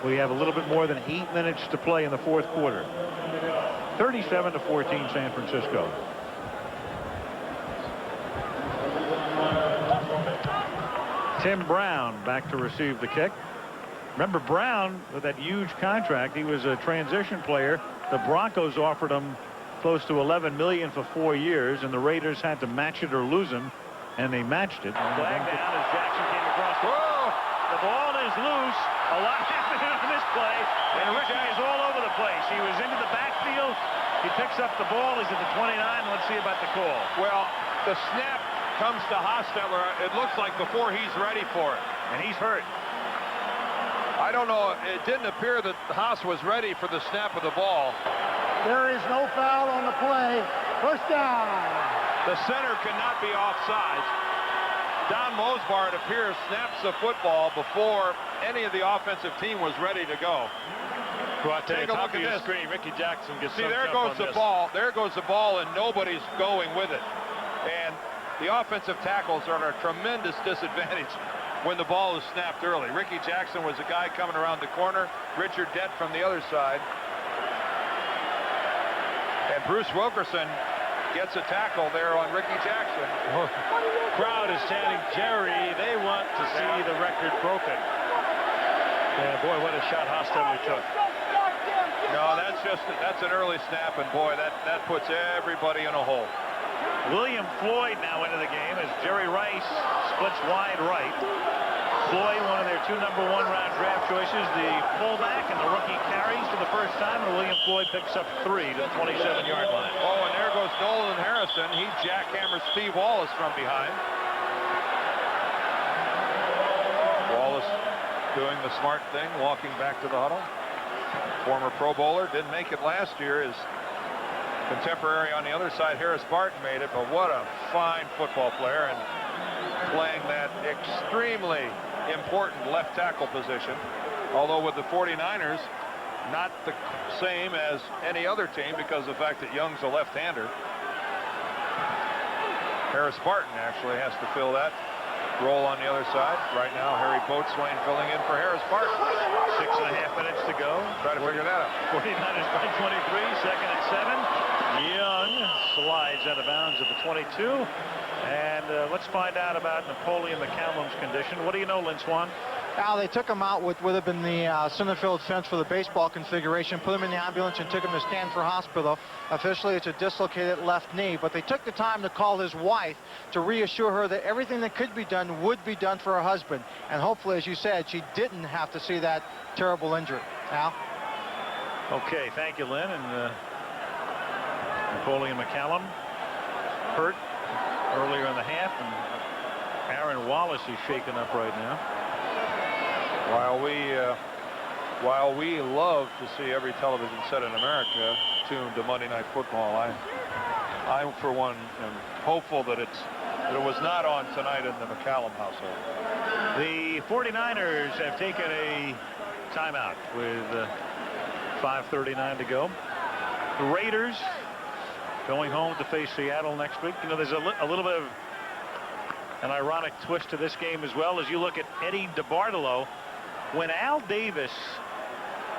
we have a little bit more than 8 minutes to play in the fourth quarter. 37-14 San Francisco. Tim Brown back to receive the kick. Remember Brown with that huge contract. He was a transition player. The Broncos offered him close to $11 million for 4 years, and the Raiders had to match it or lose him, and they matched it. Flag down as Jackson came across. The ball is loose. A lot happening on this play, and Ricky is all over the place. He was into the backfield. He picks up the ball. He's at the 29. Let's see about the call. Well, the snap comes to Hostetler. It looks like before he's ready for it. And he's hurt. I don't know. It didn't appear that Haas was ready for the snap of the ball. There is no foul on the play. First down. The center cannot be offsides. Don Mosbar, it appears, snaps the football before any of the offensive team was ready to go. Well, I tell you, Take a top look of at your this. screen, Ricky Jackson gets See, some there jump goes on the this. ball. There goes the ball, and nobody's going with it. And the offensive tackles are at a tremendous disadvantage when the ball is snapped early. Ricky Jackson was the guy coming around the corner. Richard Dett from the other side. And Bruce Wilkerson gets a tackle there on Ricky Jackson. Crowd is chanting, Jerry, they want to see the record broken. Yeah, boy, what a shot Hostetler took. No, that's an early snap, and boy, that puts everybody in a hole. William Floyd now into the game as Jerry Rice splits wide right. Floyd, one of their 2 number-1 round draft choices, the fullback, and the rookie carries for the first time, and William Floyd picks up 3 to the 27-yard line. Oh, and there goes Nolan Harrison. He jackhammers Steve Wallace from behind. Wallace doing the smart thing, walking back to the huddle. Former Pro Bowler, didn't make it last year. His contemporary on the other side, Harris Barton, made it, but what a fine football player, and playing that extremely important left tackle position. Although with the 49ers, not the same as any other team because of the fact that Young's a left-hander. Harris Barton actually has to fill that role on the other side. Right now, Harry Boatswain filling in for Harris Barton. 6.5 minutes to go. Try to figure that out. 49ers by 23, second and 7. Young slides out of bounds at the 22. And let's find out about Napoleon McCallum's condition. What do you know, Lynn Swan? Al, they took him out with would have been the center field fence for the baseball configuration, put him in the ambulance and took him to Stanford Hospital. Officially, it's a dislocated left knee, but they took the time to call his wife to reassure her that everything that could be done would be done for her husband. And hopefully, as you said, she didn't have to see that terrible injury. Al? Okay, thank you, Lynn. And Napoleon McCallum hurt earlier in the half, and Aaron Wallace is shaken up right now. While we love to see every television set in America tuned to Monday Night Football, I for one am hopeful that it was not on tonight in the McCallum household. The 49ers have taken a timeout with 5:39 to go. The Raiders going home to face Seattle next week. You know, there's a little bit of an ironic twist to this game as well. As you look at Eddie DeBartolo, when Al Davis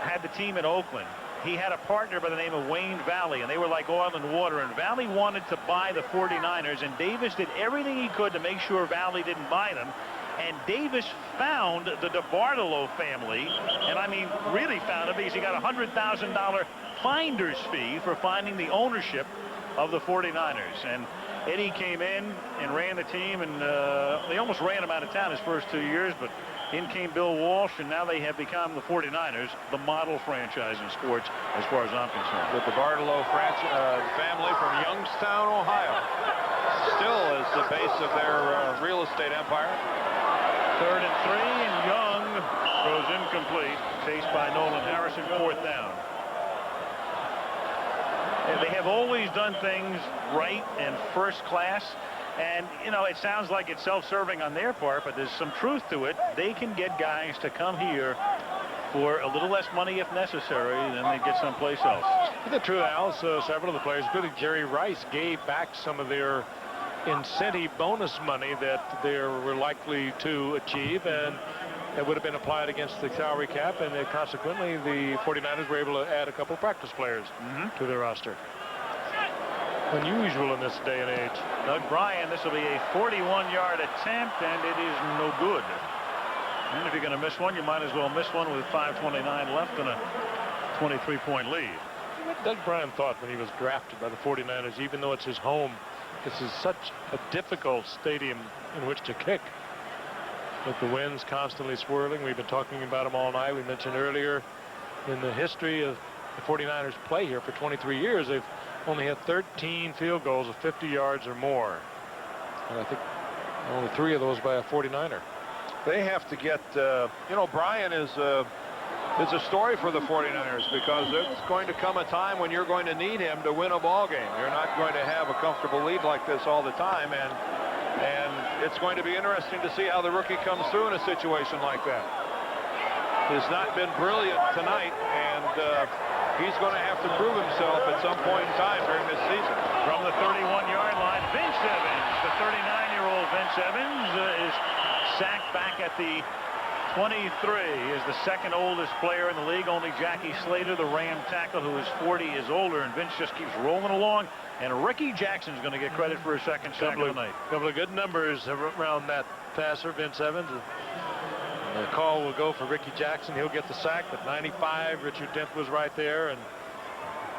had the team in Oakland, he had a partner by the name of Wayne Valley, and they were like oil and water, and Valley wanted to buy the 49ers, and Davis did everything he could to make sure Valley didn't buy them. And Davis found the DeBartolo family, and I mean really found it, because he got a $100,000 finder's fee for finding the ownership of the 49ers. And Eddie came in and ran the team, and they almost ran him out of town his first 2 years, but in came Bill Walsh, and now they have become the 49ers, the model franchise in sports as far as I'm concerned. The DeBartolo family from Youngstown, Ohio, still is the base of their real estate empire. 3rd and 3, and Young throws incomplete, chased by Nolan Harrison, 4th down. And they have always done things right and first class. And, you know, it sounds like it's self-serving on their part, but there's some truth to it. They can get guys to come here for a little less money if necessary than they get someplace else. The truth, Al, several of the players, including Jerry Rice, gave back some of their incentive bonus money that they were likely to achieve, and it would have been applied against the salary cap, and consequently the 49ers were able to add a couple of practice players to their roster. Unusual in this day and age. Doug Bryan, this will be a 41-yard attempt, and it is no good. And if you're going to miss one, you might as well miss one with 5:29 left and a 23-point lead. What Doug Bryan thought when he was drafted by the 49ers, even though it's his home, this is such a difficult stadium in which to kick. With the winds constantly swirling, we've been talking about them all night. We mentioned earlier in the history of the 49ers play here for 23 years, they've only had 13 field goals of 50 yards or more. And I think only 3 of those by a 49er. They have to get, you know, Bryan is a story for the 49ers, because it's going to come a time when you're going to need him to win a ball game. You're not going to have a comfortable lead like this all the time, and And it's going to be interesting to see how the rookie comes through in a situation like that. He's not been brilliant tonight, and he's going to have to prove himself at some point in time during this season. From the 31-yard line, Vince Evans, the 39-year-old Vince Evans, is sacked back at the 23. He is the second oldest player in the league. Only Jackie Slater, the Ram tackle, who is 40, is older, and Vince just keeps rolling along. And Ricky Jackson's going to get credit for his second sack of the night. A couple of good numbers around that passer, Vince Evans. The call will go for Ricky Jackson. He'll get the sack, but 95, Richard Dent was right there, and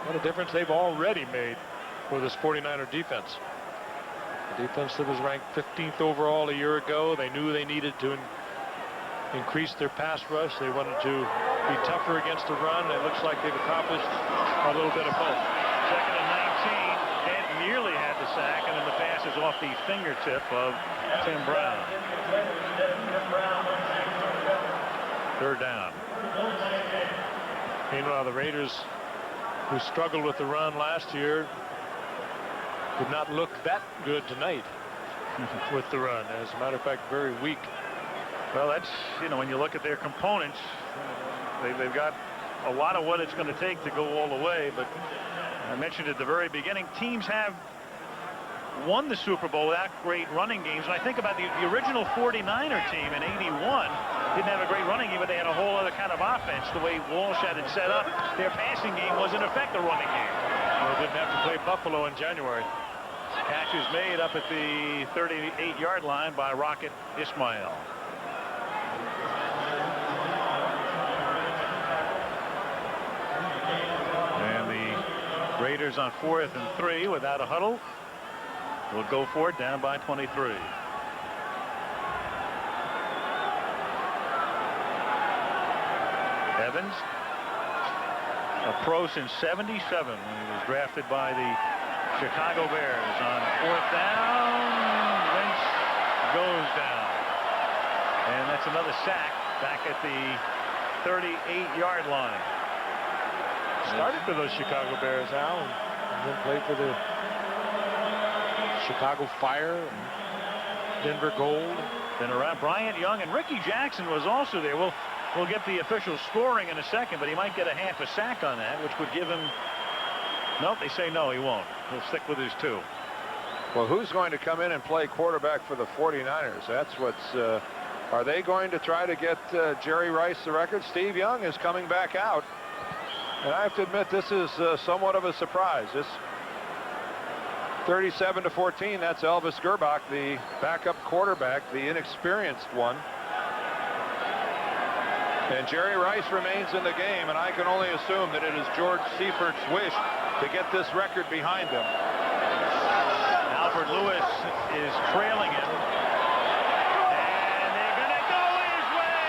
what a difference they've already made for this 49er defense. The defense that was ranked 15th overall a year ago, they knew they needed to increase their pass rush. They wanted to be tougher against the run, and it looks like they've accomplished a little bit of both. Second and 19, Dent nearly had the sack, and then the pass is off the fingertip of Tim Brown. Third down. Meanwhile, the Raiders, who struggled with the run last year, did not look that good tonight with the run. As a matter of fact, very weak. Well, that's, you know, when you look at their components, they've got a lot of what it's going to take to go all the way. But I mentioned at the very beginning, teams have won the Super Bowl without great running games. And I think about the original 49er team in '81. Didn't have a great running game, but they had a whole other kind of offense. The way Walsh had it set up, their passing game was in effect a running game. They didn't have to play Buffalo in January. Catch is made up at the 38-yard line by Rocket Ismail. And the Raiders on 4th and 3 without a huddle will go for it, down by 23. Evans, a pro since '77 when he was drafted by the Chicago Bears. On 4th down, Vince goes down. And that's another sack back at the 38-yard line. Started for those Chicago Bears, Al, and then played for the Chicago Fire, Denver Gold. Then around Bryant Young, and Ricky Jackson was also there. We'll get the official scoring in a second, but he might get a half a sack on that, which would give him... Nope, they say no, he won't. He'll stick with his 2. Well, who's going to come in and play quarterback for the 49ers? That's what's... are they going to try to get Jerry Rice the record? Steve Young is coming back out. And I have to admit, this is somewhat of a surprise. This 37-14, that's Elvis Gerbach, the backup quarterback, the inexperienced one. And Jerry Rice remains in the game, and I can only assume that it is George Seifert's wish to get this record behind him. Alfred Lewis is trailing him. And they're going to go his way.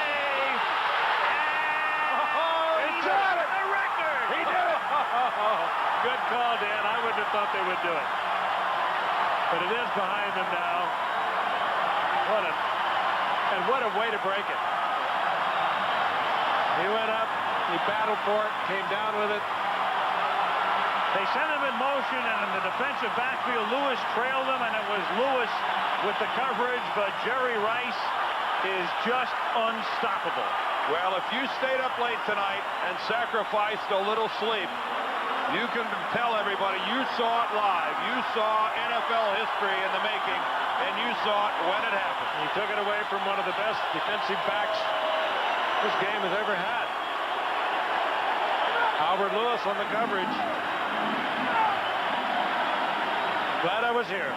And he's got it. The record. He did it. Good call, Dan. I wouldn't have thought they would do it. But it is behind them now. What a way to break it. He went up, he battled for it, came down with it. They sent him in motion, and in the defensive backfield, Lewis trailed him, and it was Lewis with the coverage, but Jerry Rice is just unstoppable. Well, if you stayed up late tonight and sacrificed a little sleep, you can tell everybody you saw it live. You saw NFL history in the making, and you saw it when it happened. He took it away from one of the best defensive backs this game has ever had. Albert Lewis on the coverage. Glad I was here.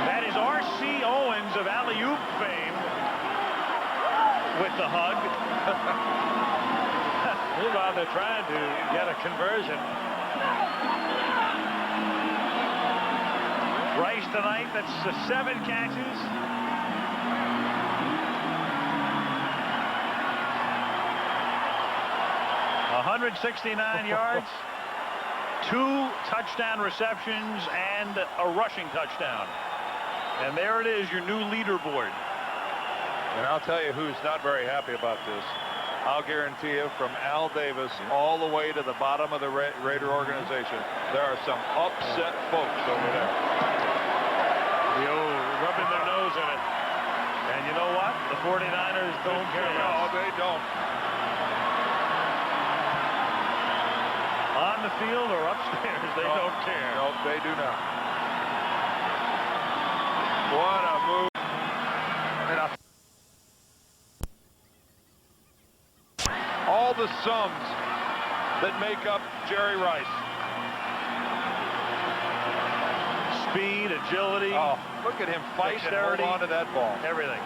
That is R.C. Owens of alley-oop fame with the hug. Meanwhile, they're trying to get a conversion. Rice tonight, that's 7 catches. ...169 yards, 2 touchdown receptions, and a rushing touchdown. And there it is, your new leaderboard. And I'll tell you who's not very happy about this. I'll guarantee you, from Al Davis all the way to the bottom of the Raider organization, there are some upset folks over there. Rubbing their nose in it. And you know what? The 49ers don't care. No, they don't. On the field or upstairs, they don't care. No, they do not. What a move. All the sums that make up Jerry Rice. Speed, agility. Oh, look at him fight and hold on to that ball. Everything.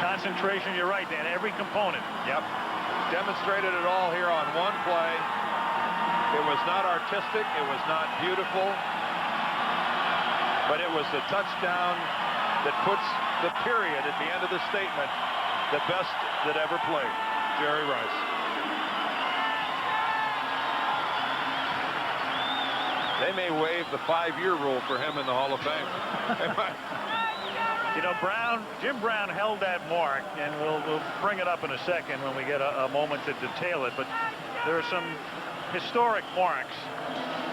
Concentration, you're right, Dan. Every component. Yep. Demonstrated it all here on one play. It was not artistic. It was not beautiful. But it was the touchdown that puts the period at the end of the statement. The best that ever played. Jerry Rice. They may waive the 5-year rule for him in the Hall of Fame. You know, Jim Brown held that mark, and we'll bring it up in a second when we get a moment to detail it. But there are some historic marks,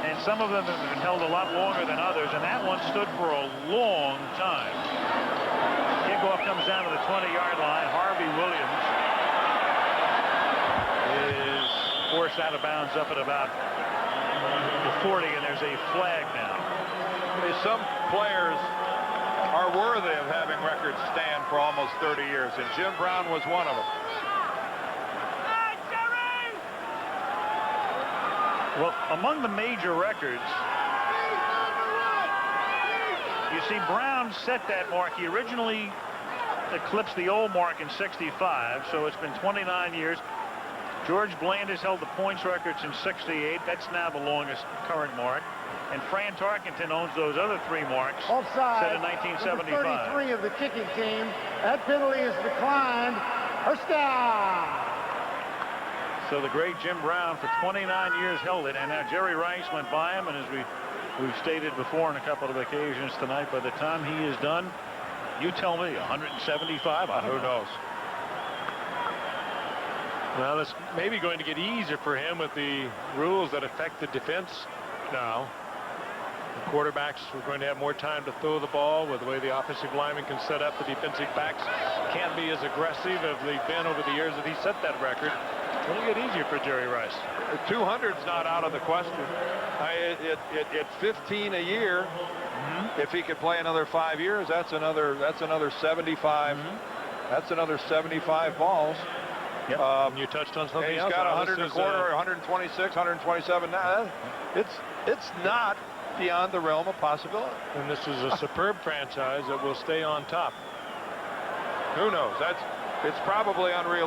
and some of them have been held a lot longer than others, and that one stood for a long time. Kickoff comes down to the 20-yard line. Harvey Williams is forced out of bounds up at about the 40, and there's a flag now. Some players are worthy of having records stand for almost 30 years, and Jim Brown was one of them. Well, among the major records, you see Brown set that mark. He originally eclipsed the old mark in '65, so it's been 29 years. George Bland has held the points record since '68. That's now the longest current mark. And Fran Tarkenton owns those other 3 marks set in 1975. Number 33 of the kicking team. That penalty is declined. First down. So the great Jim Brown for 29 years held it, and now Jerry Rice went by him, and as we've stated before on a couple of occasions tonight, by the time he is done, you tell me, 175? Who knows? Well, it's maybe going to get easier for him with the rules that affect the defense now. The quarterbacks are going to have more time to throw the ball with the way the offensive lineman can set up. The defensive backs can't be as aggressive as they've been over the years that he set that record. It'll get easier for Jerry Rice. 200's not out of the question. At 15 a year, if he could play another 5 years, that's another 75. That's another 75 balls. Yep. You touched on something he's else. He's got 100 and a quarter, 126, 127. Now, it's not beyond the realm of possibility. And this is a superb franchise that will stay on top. Who knows? It's probably unreal.